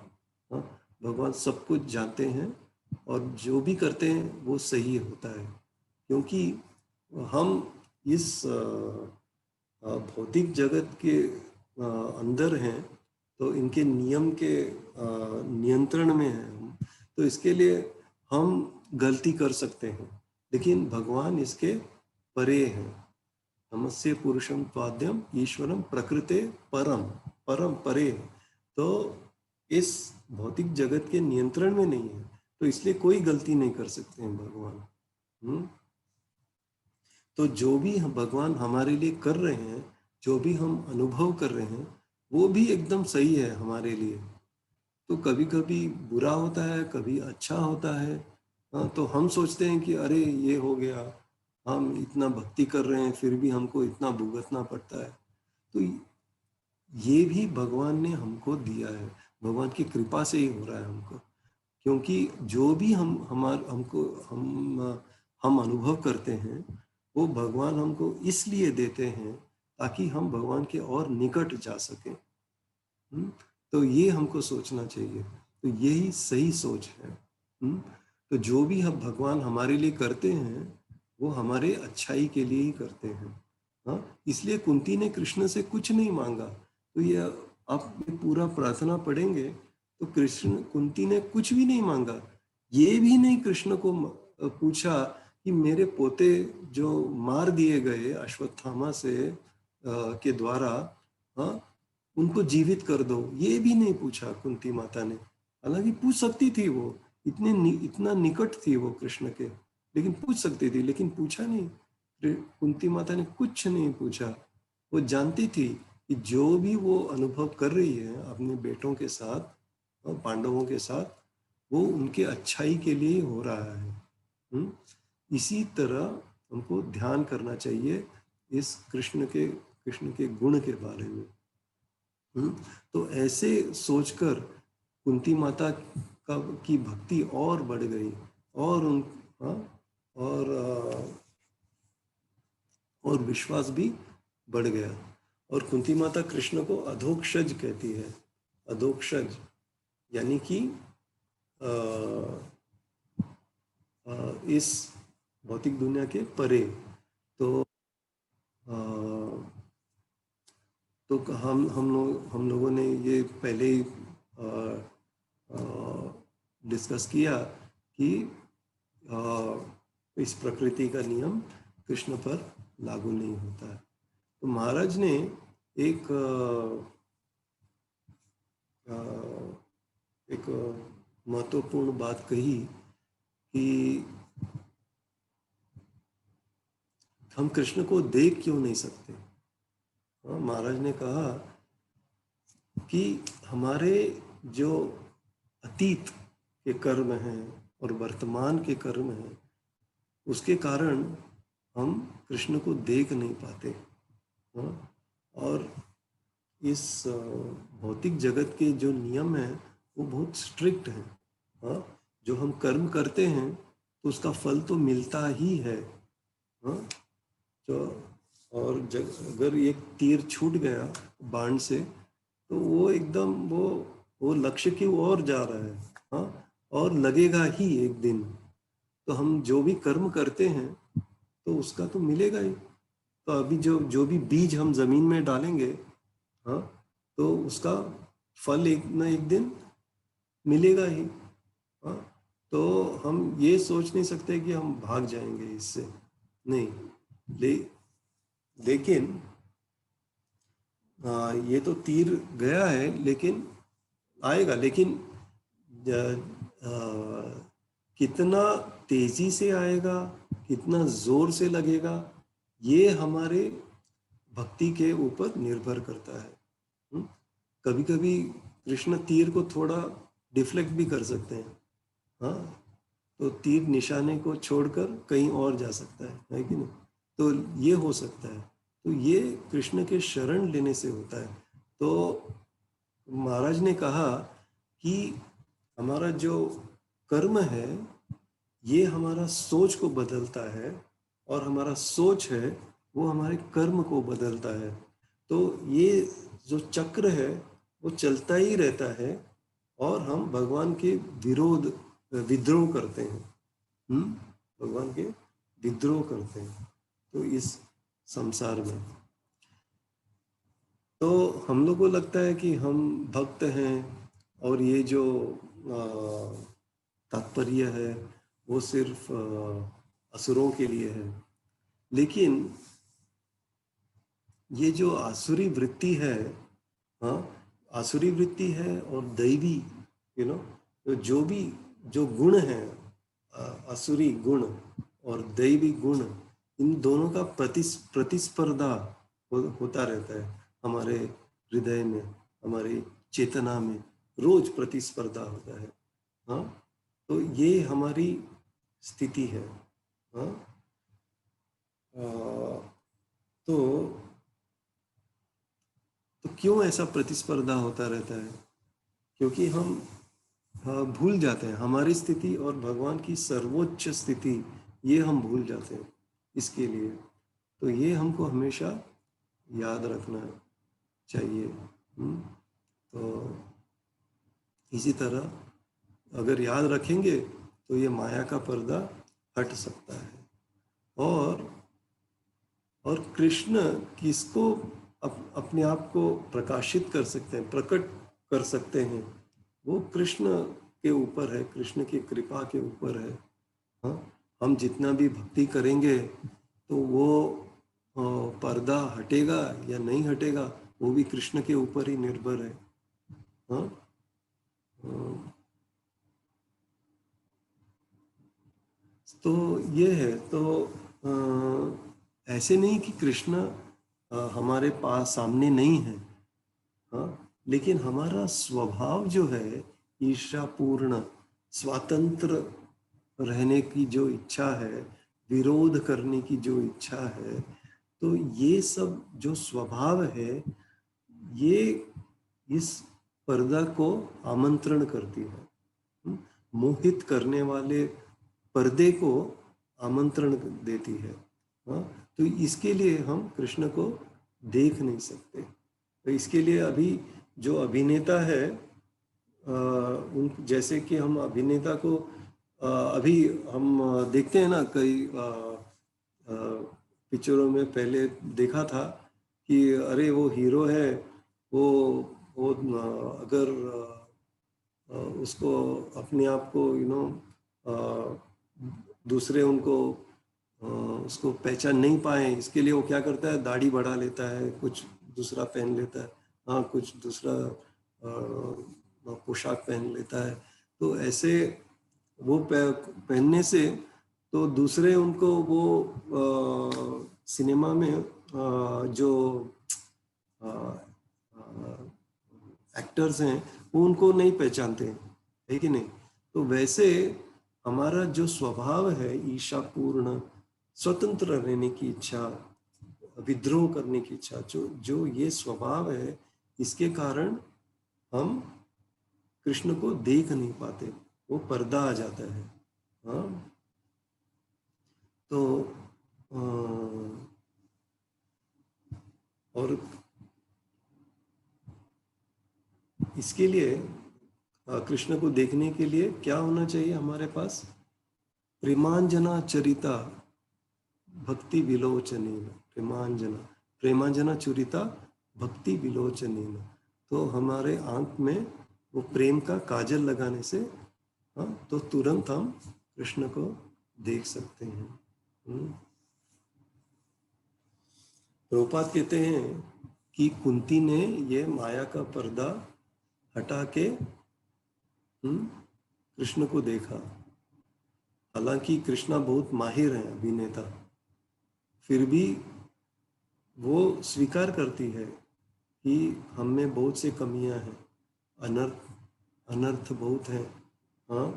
हाँ, भगवान सब कुछ जानते हैं और जो भी करते हैं वो सही होता है, क्योंकि हम इस भौतिक जगत के अंदर हैं, तो इनके नियम के नियंत्रण में हैं हम, तो इसके लिए हम गलती कर सकते हैं। लेकिन भगवान इसके परे हैं। नमस्ते पुरुषम त्वाद्यम ईश्वरम प्रकृते परम, परम परे। तो इस भौतिक जगत के नियंत्रण में नहीं है, तो इसलिए कोई गलती नहीं कर सकते हैं भगवान। तो जो भी भगवान हमारे लिए कर रहे हैं, जो भी हम अनुभव कर रहे हैं, वो भी एकदम सही है हमारे लिए। तो कभी कभी बुरा होता है, कभी अच्छा होता है। हाँ, तो हम सोचते हैं कि अरे ये हो गया, हम इतना भक्ति कर रहे हैं फिर भी हमको इतना भुगतना पड़ता है। तो ये भी भगवान ने हमको दिया है, भगवान की कृपा से ही हो रहा है हमको। क्योंकि जो भी हम अनुभव करते हैं वो भगवान हमको इसलिए देते हैं ताकि हम भगवान के और निकट जा सकें। तो ये हमको सोचना चाहिए, तो यही सही सोच है। तो जो भी हम भगवान हमारे लिए करते हैं वो हमारे अच्छाई के लिए ही करते हैं। हाँ, इसलिए कुंती ने कृष्ण से कुछ नहीं मांगा। तो ये आप ये पूरा प्रार्थना पढ़ेंगे तो कृष्ण कुंती ने कुछ भी नहीं मांगा। ये भी नहीं कृष्ण को पूछा कि मेरे पोते जो मार दिए गए अश्वत्थामा से के द्वारा, हाँ, उनको जीवित कर दो, ये भी नहीं पूछा कुंती माता ने। हालांकि पूछ सकती थी, वो इतना निकट थी वो कृष्ण के, लेकिन पूछ सकती थी, लेकिन पूछा नहीं। कुंती माता ने कुछ नहीं पूछा। वो जानती थी कि जो भी वो अनुभव कर रही है अपने बेटों के साथ, पांडवों के साथ, वो उनके अच्छाई के लिए हो रहा है। इसी तरह हमको ध्यान करना चाहिए इस कृष्ण के गुण के बारे में। तो ऐसे सोचकर कुंती माता की भक्ति और बढ़ गई और हाँ, और विश्वास भी बढ़ गया। और कुंती माता कृष्ण को अधोक्षज कहती है। अधोक्षज यानी कि इस भौतिक दुनिया के परे। तो तो हम लोगों ने ये पहले ही डिस्कस किया कि इस प्रकृति का नियम कृष्ण पर लागू नहीं होता है। तो महाराज ने एक महत्वपूर्ण बात कही कि हम कृष्ण को देख क्यों नहीं सकते। महाराज ने कहा कि हमारे जो अतीत के कर्म हैं और वर्तमान के कर्म हैं उसके कारण हम कृष्ण को देख नहीं पाते। और इस भौतिक जगत के जो नियम हैं वो बहुत स्ट्रिक्ट हैं। जो हम कर्म करते हैं तो उसका फल तो मिलता ही है। तो और अगर एक तीर छूट गया बाण से तो वो एकदम वो लक्ष्य की ओर जा रहा है। हाँ, और लगेगा ही एक दिन। तो हम जो भी कर्म करते हैं तो उसका तो मिलेगा ही। तो अभी जो भी बीज हम जमीन में डालेंगे, हाँ, तो उसका फल एक ना एक दिन मिलेगा ही। हाँ, तो हम ये सोच नहीं सकते कि हम भाग जाएंगे इससे, नहीं। लेकिन ये तो तीर गया है लेकिन आएगा, लेकिन कितना तेजी से आएगा, कितना जोर से लगेगा, ये हमारे भक्ति के ऊपर निर्भर करता है। कभी कभी कृष्ण तीर को थोड़ा डिफ्लेक्ट भी कर सकते हैं। हाँ, तो तीर निशाने को छोड़कर कहीं और जा सकता है कि नहीं। तो ये हो सकता है। तो ये कृष्ण के शरण लेने से होता है। तो महाराज ने कहा कि हमारा जो कर्म है ये हमारा सोच को बदलता है और हमारा सोच है वो हमारे कर्म को बदलता है। तो ये जो चक्र है वो चलता ही रहता है और हम भगवान के विद्रोह करते हैं। भगवान के विद्रोह करते हैं तो इस संसार में। तो हम लोग को लगता है कि हम भक्त हैं और ये जो तात्पर्य है वो सिर्फ असुरों के लिए है। लेकिन ये जो आसुरी वृत्ति है, हाँ, आसुरी वृत्ति है और दैवी, तो जो गुण है, आसुरी गुण और दैवी गुण, इन दोनों का प्रतिस्पर्धा होता रहता है हमारे हृदय में, हमारी चेतना में रोज प्रतिस्पर्धा होता है। हाँ, तो ये हमारी स्थिति है। हाँ, तो क्यों ऐसा प्रतिस्पर्धा होता रहता है? क्योंकि हम भूल जाते हैं हमारी स्थिति और भगवान की सर्वोच्च स्थिति, ये हम भूल जाते हैं। इसके लिए तो ये हमको हमेशा याद रखना चाहिए। तो इसी तरह अगर याद रखेंगे तो ये माया का पर्दा हट सकता है। और कृष्ण किसको अपने आप को प्रकाशित कर सकते हैं, प्रकट कर सकते हैं, वो कृष्ण के ऊपर है, कृष्ण की कृपा के ऊपर है। हाँ, हम जितना भी भक्ति करेंगे तो वो पर्दा हटेगा या नहीं हटेगा, वो भी कृष्ण के ऊपर ही निर्भर है। हाँ, तो ये है। तो ऐसे नहीं कि कृष्ण हमारे पास सामने नहीं है, हाँ, लेकिन हमारा स्वभाव जो है ईर्ष्यापूर्ण, स्वतंत्र रहने की जो इच्छा है, विरोध करने की जो इच्छा है, तो ये सब जो स्वभाव है ये इस पर्दा को आमंत्रण करती है। मोहित करने वाले पर्दे को आमंत्रण देती है। हाँ, तो इसके लिए हम कृष्ण को देख नहीं सकते। तो इसके लिए अभी जो अभिनेता है, उन जैसे कि हम अभिनेता को अभी हम देखते हैं ना, कई पिक्चरों में पहले देखा था कि अरे वो हीरो है, वो अगर उसको अपने आप को दूसरे उनको उसको पहचान नहीं पाए, इसके लिए वो क्या करता है, दाढ़ी बढ़ा लेता है, कुछ दूसरा पहन लेता है, हाँ, कुछ दूसरा पोशाक पहन लेता है। तो ऐसे वो पहनने से तो दूसरे उनको वो सिनेमा में जो एक्टर्स हैं वो उनको नहीं पहचानते हैं, है कि नहीं? तो वैसे हमारा जो स्वभाव है ईर्ष्यापूर्ण, स्वतंत्र रहने की इच्छा, विद्रोह करने की इच्छा, जो ये स्वभाव है, इसके कारण हम कृष्ण को देख नहीं पाते, वो पर्दा आ जाता है। हाँ, तो और इसके लिए कृष्ण को देखने के लिए क्या होना चाहिए हमारे पास? प्रेमांजना चरिता भक्ति विलोचनीन, प्रेमांजना चरिता भक्ति विलोचनीन। तो हमारे आंख में वो प्रेम का काजल लगाने से, हाँ, तो तुरंत हम कृष्ण को देख सकते हैं। प्रभुपाद कहते हैं कि कुंती ने ये माया का पर्दा हटा के कृष्ण को देखा। हालांकि कृष्णा बहुत माहिर हैं अभिनेता, फिर भी वो स्वीकार करती है कि हम में बहुत से कमियां हैं, अनर्थ बहुत हैं। हाँ,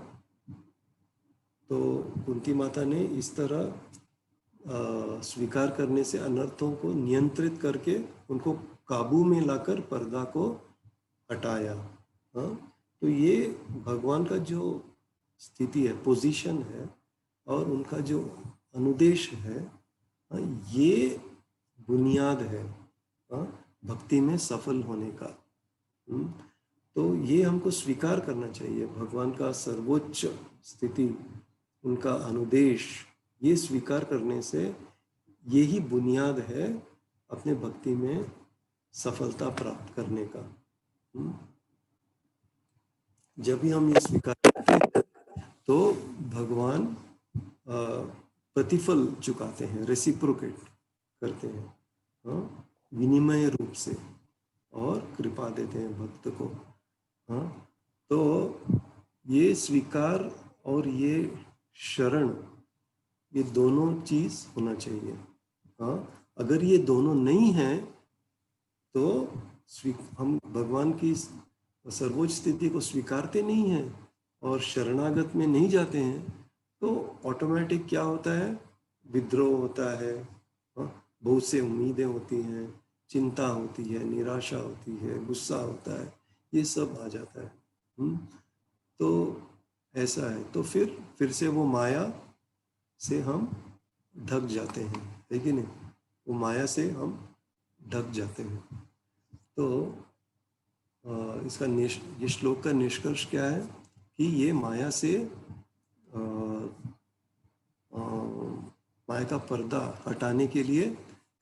तो कुंती माता ने इस तरह स्वीकार करने से अनर्थों को नियंत्रित करके उनको काबू में लाकर पर्दा को हटाया। हाँ, तो ये भगवान का जो स्थिति है, पोजीशन है, और उनका जो अनुदेश है, हाँ, ये बुनियाद है, हाँ, भक्ति में सफल होने का। तो ये हमको स्वीकार करना चाहिए, भगवान का सर्वोच्च स्थिति, उनका अनुदेश, ये स्वीकार करने से यही बुनियाद है अपने भक्ति में सफलता प्राप्त करने का। जब भी हम ये स्वीकार करते हैं तो भगवान प्रतिफल चुकाते हैं, रेसिप्रोकेट करते हैं, हाँ, विनिमय रूप से, और कृपा देते हैं भक्त को। हाँ, तो ये स्वीकार और ये शरण, ये दोनों चीज होना चाहिए। हाँ, अगर ये दोनों नहीं है तो हम भगवान की सर्वोच्च स्थिति को स्वीकारते नहीं हैं और शरणागत में नहीं जाते हैं, तो ऑटोमेटिक क्या होता है, विद्रोह होता है, हाँ, बहुत से उम्मीदें होती हैं, चिंता होती है, निराशा होती है, गुस्सा होता है, ये सब आ जाता है। तो ऐसा है, तो फिर से वो माया से हम ढक जाते हैं, है कि नहीं? वो माया से हम ढक जाते हैं। तो ये श्लोक का निष्कर्ष क्या है कि ये माया से अ, अ, माया का पर्दा हटाने के लिए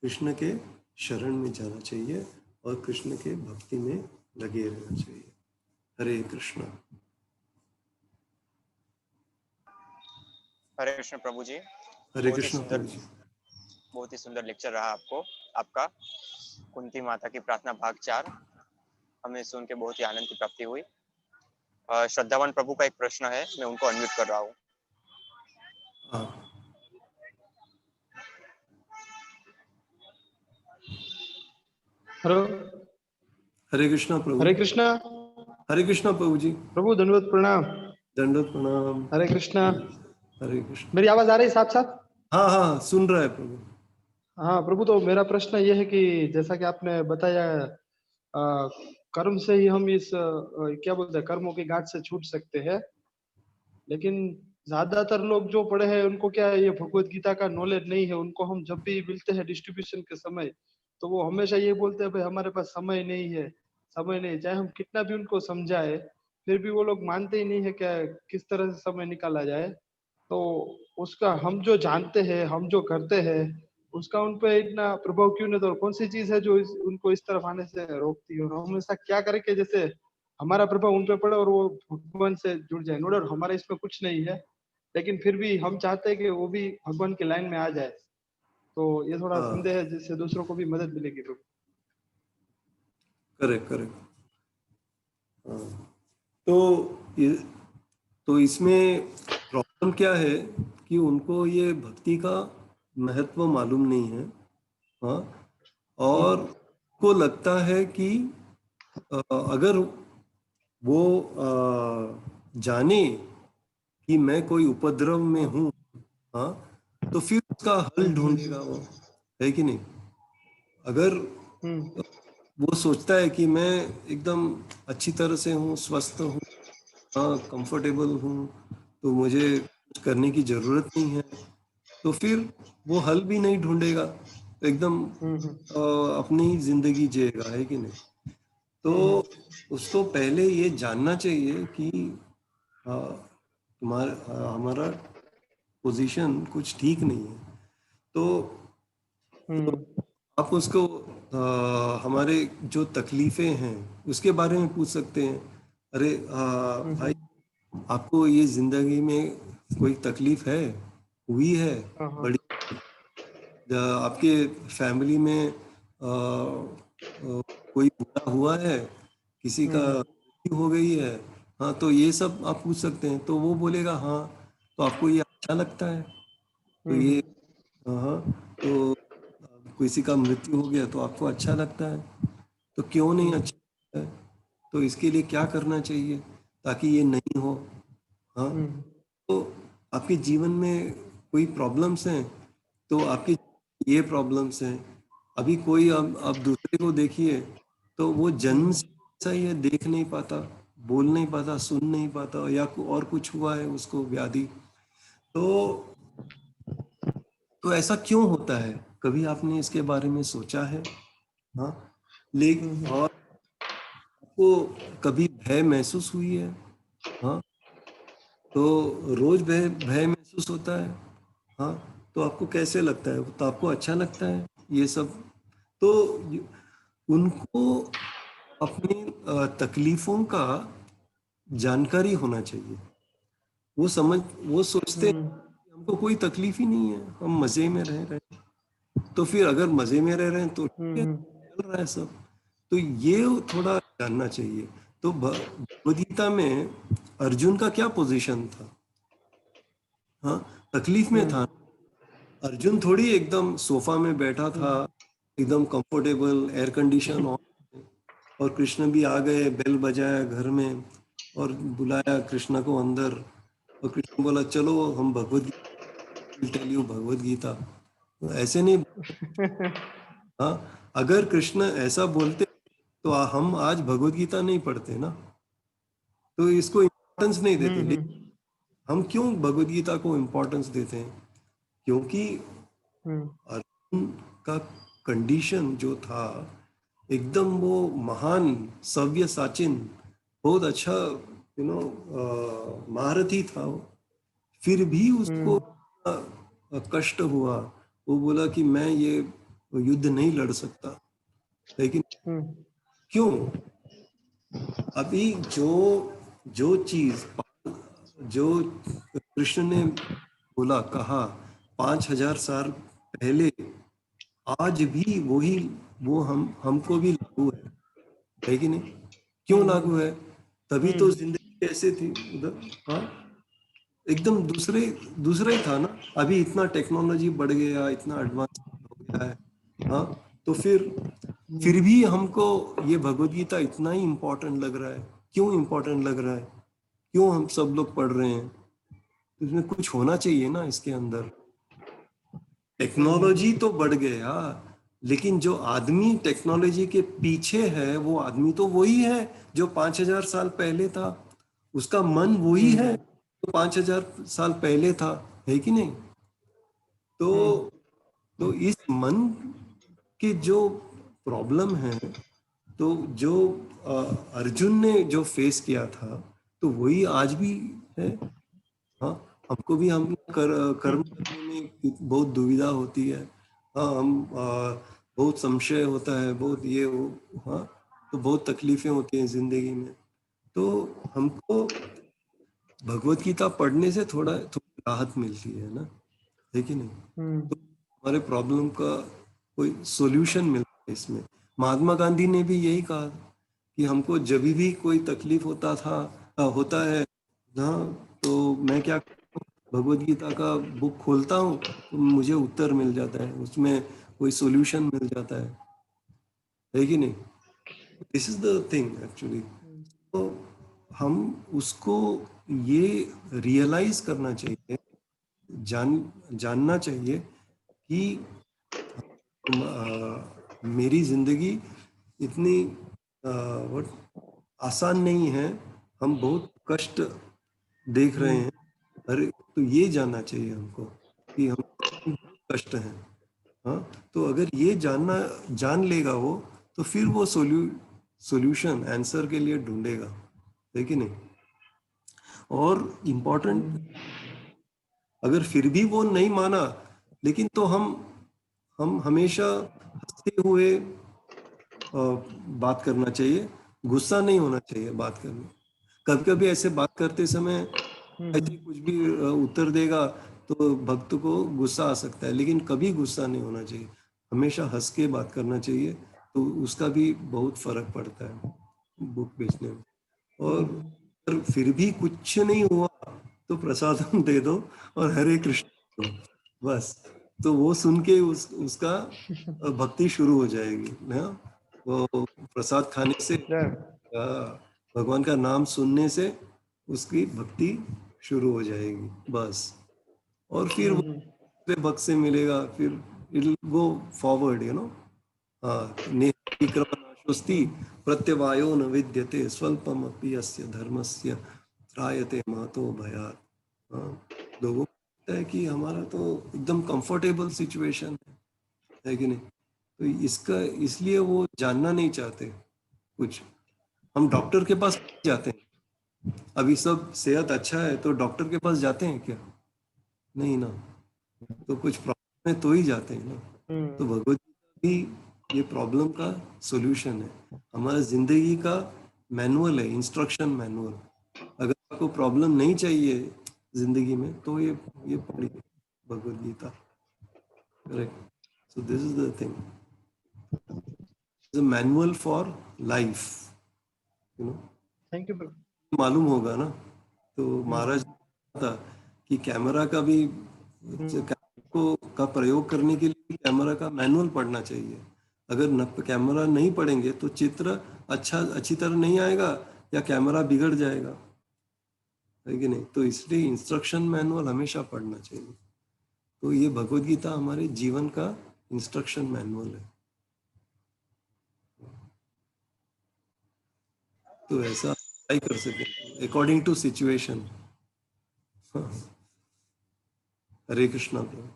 कृष्ण के शरण में जाना चाहिए और कृष्ण के भक्ति में लगे रहना चाहिए। हरे कृष्णा। हरे कृष्ण प्रभु जी। हरे कृष्ण प्रभु जी। बहुत ही सुंदर लेक्चर रहा आपका। कुंती माता की प्रार्थना भाग 4 हमें सुन के बहुत ही आनंद की प्राप्ति हुई। श्रद्धावान प्रभु का एक प्रश्न है, मैं उनको अनम्यूट कर रहा हूँ। हेलो। हरे कृष्णा प्रभु। हरे कृष्णा। हरे कृष्णा प्रभु जी। प्रभु दंडवत प्रणाम। दंडवत प्रणाम। हरे कृष्णा। हरे कृष्ण। मेरी आवाज आ रही है साथ साथ? हाँ हाँ, सुन रहा है प्रभु। हाँ प्रभु, तो मेरा प्रश्न ये है कि जैसा कि आपने बताया, कर्म से ही हम इस क्या बोलते हैं, कर्मों की गांठ से छूट सकते हैं। लेकिन ज्यादातर लोग जो पढ़े हैं उनको क्या है, ये भगवत गीता का नॉलेज नहीं है। उनको हम जब भी मिलते हैं डिस्ट्रीब्यूशन के समय, तो वो हमेशा ये बोलते हैं भाई हमारे पास समय नहीं है, समय नहीं। चाहे हम कितना भी उनको समझाए, फिर भी वो लोग मानते ही नहीं है क्या किस तरह से समय निकाला जाए। तो उसका हम जो जानते हैं, हम जो करते हैं, उसका उन पे इतना प्रभाव क्यों नहीं? तो कौन सी चीज है जो उनको इस तरफ आने से रोकती है? और हम ऐसा क्या करें कि जैसे हमारा प्रभाव उन पे पड़े और वो भगवान से जुड़ जाए? नो डाउट हमारा इसमें कुछ नहीं है, लेकिन फिर भी हम चाहते हैं कि वो भी भगवान की लाइन में आ जाए। तो ये थोड़ा संदेह है, जिससे दूसरों को भी मदद मिलेगी। प्रभु करेक्ट करेक्ट। तो इसमें प्रॉब्लम क्या है कि उनको ये भक्ति का महत्व मालूम नहीं है। हाँ, और को लगता है कि अगर वो जाने कि मैं कोई उपद्रव में हूँ, हाँ, तो फिर उसका हल ढूंढेगा वो, है कि नहीं? अगर वो सोचता है कि मैं एकदम अच्छी तरह से हूँ, स्वस्थ हूँ, हाँ, कंफर्टेबल हूँ, तो मुझे कुछ करने की जरूरत नहीं है, तो फिर वो हल भी नहीं ढूंढेगा, एकदम अपनी ही जिंदगी जिएगा, है कि नहीं? तो उसको पहले ये जानना चाहिए कि हमारा पोजीशन कुछ ठीक नहीं है। तो आप उसको हमारे जो तकलीफें हैं उसके बारे में पूछ सकते हैं। अरे भाई, आपको ये जिंदगी में कोई तकलीफ है, हुई है बड़ी? आपके फैमिली में कोई बुरा हुआ है, किसी का मृत्यु हो गई है? हाँ, तो ये सब आप पूछ सकते हैं, तो वो बोलेगा हाँ। तो आपको ये अच्छा लगता है? तो ये हाँ, तो किसी का मृत्यु हो गया तो आपको अच्छा लगता है? तो क्यों नहीं अच्छा लगता है? तो इसके लिए क्या करना चाहिए ताकि ये नहीं हो? हाँ, तो आपके जीवन में कोई प्रॉब्लम्स हैं, तो आपकी ये प्रॉब्लम्स हैं। अभी कोई अब दूसरे को देखिए, तो वो जन्म से ऐसा ही है, देख नहीं पाता, बोल नहीं पाता, सुन नहीं पाता, या और कुछ हुआ है उसको व्याधि। तो ऐसा क्यों होता है? कभी आपने इसके बारे में सोचा है? हाँ, लेकिन और आपको कभी भय महसूस हुई है? हाँ, तो रोज भय भय महसूस होता है। हाँ, तो आपको कैसे लगता है? तो आपको अच्छा लगता है ये सब? तो उनको अपनी तकलीफों का जानकारी होना चाहिए। वो सोचते हैं कि हमको कोई तकलीफ ही नहीं है, हम मजे में रह रहे हैं। तो फिर अगर मजे में रह रहे हैं तो ठीक है, चल रहा है सब। तो ये थोड़ा जानना चाहिए। तो भगवद गीता में अर्जुन का क्या पोजीशन था? हाँ, तकलीफ में था। अर्जुन थोड़ी एकदम सोफा में बैठा था, एकदम कंफर्टेबल, एयर कंडीशन ऑन, और कृष्ण भी आ गए, बेल बजाया घर में और बुलाया कृष्ण को अंदर, और कृष्ण बोला चलो हम भगवद गीता टेल यू भगवद गीता। ऐसे नहीं। हाँ, अगर कृष्ण ऐसा बोलते तो हम आज भगवत गीता नहीं पढ़ते ना, तो इसको इम्पोर्टेंस नहीं देते। लेकिन हम क्यों भगवत गीता को इम्पोर्टेंस देते हैं? क्योंकि अर्जुन का कंडीशन जो था एकदम, वो महान सव्य साचिन, बहुत अच्छा महारथी था वो, फिर भी उसको कष्ट हुआ। वो बोला कि मैं ये युद्ध नहीं लड़ सकता। लेकिन क्यों? अभी जो जो चीज जो कृष्ण ने बोला, कहा 5,000 साल पहले, आज भी वही, वो हमको भी लागू है कि नहीं? क्यों लागू है? तभी तो जिंदगी ऐसे थी उधर। हाँ, एकदम दूसरा ही था ना। अभी इतना टेक्नोलॉजी बढ़ गया, इतना एडवांस हो गया है। हाँ, तो फिर भी हमको ये भगवत गीता इतना ही इम्पोर्टेंट लग रहा है। क्यों इम्पोर्टेंट लग रहा है? क्यों हम सब लोग पढ़ रहे हैं? इसमें कुछ होना चाहिए ना इसके अंदर। टेक्नोलॉजी तो बढ़ गया, लेकिन जो आदमी टेक्नोलॉजी के पीछे है, वो आदमी तो वही है जो 5,000 साल पहले था। उसका मन वही है जो 5,000 साल पहले था, है कि नहीं? तो इस मन के जो प्रॉब्लम है, तो जो अर्जुन ने जो फेस किया था, तो वही आज भी है। हाँ, हमको भी कर्म करने में बहुत दुविधा होती है। हाँ, बहुत संशय होता है, बहुत ये वो। हाँ, तो बहुत तकलीफें होती हैं जिंदगी में। तो हमको भगवत गीता पढ़ने से थोड़ी राहत मिलती है ना, है कि नहीं? तो हमारे प्रॉब्लम का कोई सॉल्यूशन मिलता है इसमें। महात्मा गांधी ने भी यही कहा कि हमको जब भी कोई तकलीफ होता है ना, तो मैं क्या करता हूँ, भगवत गीता का बुक खोलता हूँ, तो मुझे उत्तर मिल जाता है, उसमें कोई सॉल्यूशन मिल जाता है कि नहीं? This is the thing actually. तो हम उसको ये रियलाइज करना चाहिए, जानना चाहिए कि मेरी जिंदगी इतनी आसान नहीं है, हम बहुत कष्ट देख रहे हैं। अरे, तो ये जानना चाहिए हमको कि हम कष्ट हैं। हाँ, तो अगर ये जान लेगा वो, तो फिर वो सॉल्यूशन आंसर के लिए ढूंढेगा, है कि नहीं? और इम्पोर्टेंट, अगर फिर भी वो नहीं माना, लेकिन तो हम हमेशा हंसते हुए बात करना चाहिए, गुस्सा नहीं होना चाहिए बात करने। कभी कभी ऐसे बात करते समय ऐसे कुछ भी उत्तर देगा तो भक्त को गुस्सा आ सकता है, लेकिन कभी गुस्सा नहीं होना चाहिए, हमेशा हंस के बात करना चाहिए। तो उसका भी बहुत फर्क पड़ता है बुक बेचने में। और अगर फिर भी कुछ नहीं हुआ, तो प्रसादम दे दो और हरे कृष्ण दो, बस। तो वो सुन के उसका भक्ति शुरू हो जाएगी ना। वो प्रसाद खाने से, भगवान का नाम सुनने से उसकी भक्ति शुरू हो जाएगी, बस। और फिर वो दूसरे भक्त से मिलेगा, फिर इट विल गो फॉरवर्ड, हाँ, नेतिक्रमनाशोस्ति प्रत्यवायो न विद्यते स्वल्पमपि अस्य धर्मस्य त्रायते महतो भयात्। हाँ, लोगों को लगता है कि हमारा तो एकदम कंफर्टेबल सिचुएशन है कि नहीं? तो इसलिए वो जानना नहीं चाहते कुछ। हम डॉक्टर के पास जाते हैं, अभी सब सेहत अच्छा है तो डॉक्टर के पास जाते हैं क्या? नहीं ना। तो कुछ प्रॉब्लम है तो ही जाते हैं ना। तो भगवत गीता भी ये प्रॉब्लम का सॉल्यूशन है, हमारा जिंदगी का मैनुअल है, इंस्ट्रक्शन मैनुअल। अगर आपको प्रॉब्लम नहीं चाहिए जिंदगी में, तो ये पढ़िए Bhagavad Gita. Correct. So this is the thing, the manual for life, thank you. मालूम होगा ना। तो महाराज था कि कैमरा का भी का प्रयोग करने के लिए कैमरा का मैनुअल पढ़ना चाहिए। अगर कैमरा नहीं पढ़ेंगे तो चित्र अच्छी तरह नहीं आएगा, या कैमरा बिगड़ जाएगा, है कि नहीं? तो इसलिए इंस्ट्रक्शन मैनुअल हमेशा पढ़ना चाहिए। तो ये भगवद गीता हमारे जीवन का इंस्ट्रक्शन मैनुअल है। तो ऐसा अप्लाई कर सके अकॉर्डिंग टू सिचुएशन। हरे कृष्णा प्रभु।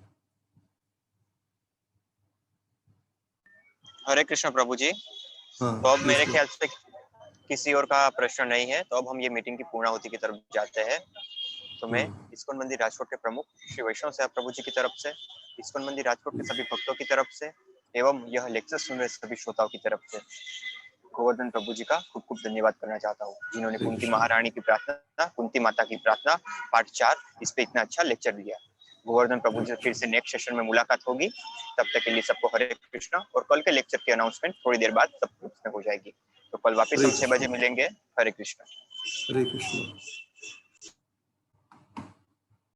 हरे कृष्ण प्रभु जी। हाँ तो अब मेरे प्लीज। ख्याल से किसी और का प्रश्न नहीं है, तो अब हम ये मीटिंग की पूर्णाहुति की तरफ जाते हैं। तो मैं इस्कॉन मंदिर राजकोट के प्रमुख श्री वैष्णव सेवा प्रभु जी की तरफ से, इस्कॉन मंदिर राजकोट के सभी भक्तों की तरफ से एवं यह लेक्चर सुन रहे सभी श्रोताओं की तरफ से गोवर्धन प्रभु जी का खूब खूब धन्यवाद करना चाहता हूँ, जिन्होंने हरे कुंती कृष्णा। महारानी की प्रार्थना, कुंती माता की प्रार्थना पार्ट 4 इस पे इतना अच्छा लेक्चर दिया। गोवर्धन प्रभु जी से फिर से नेक्स्ट सेशन में मुलाकात होगी। तब तक के लिए सबको हरे कृष्णा। और कल के लेक्चर की अनाउंसमेंट थोड़ी देर बाद सब ग्रुप्स में हो जाएगी। तो कल वापस हरे हम 6 कृष्णा। बजे मिलेंगे। हरे कृष्णा। हरे कृष्णा।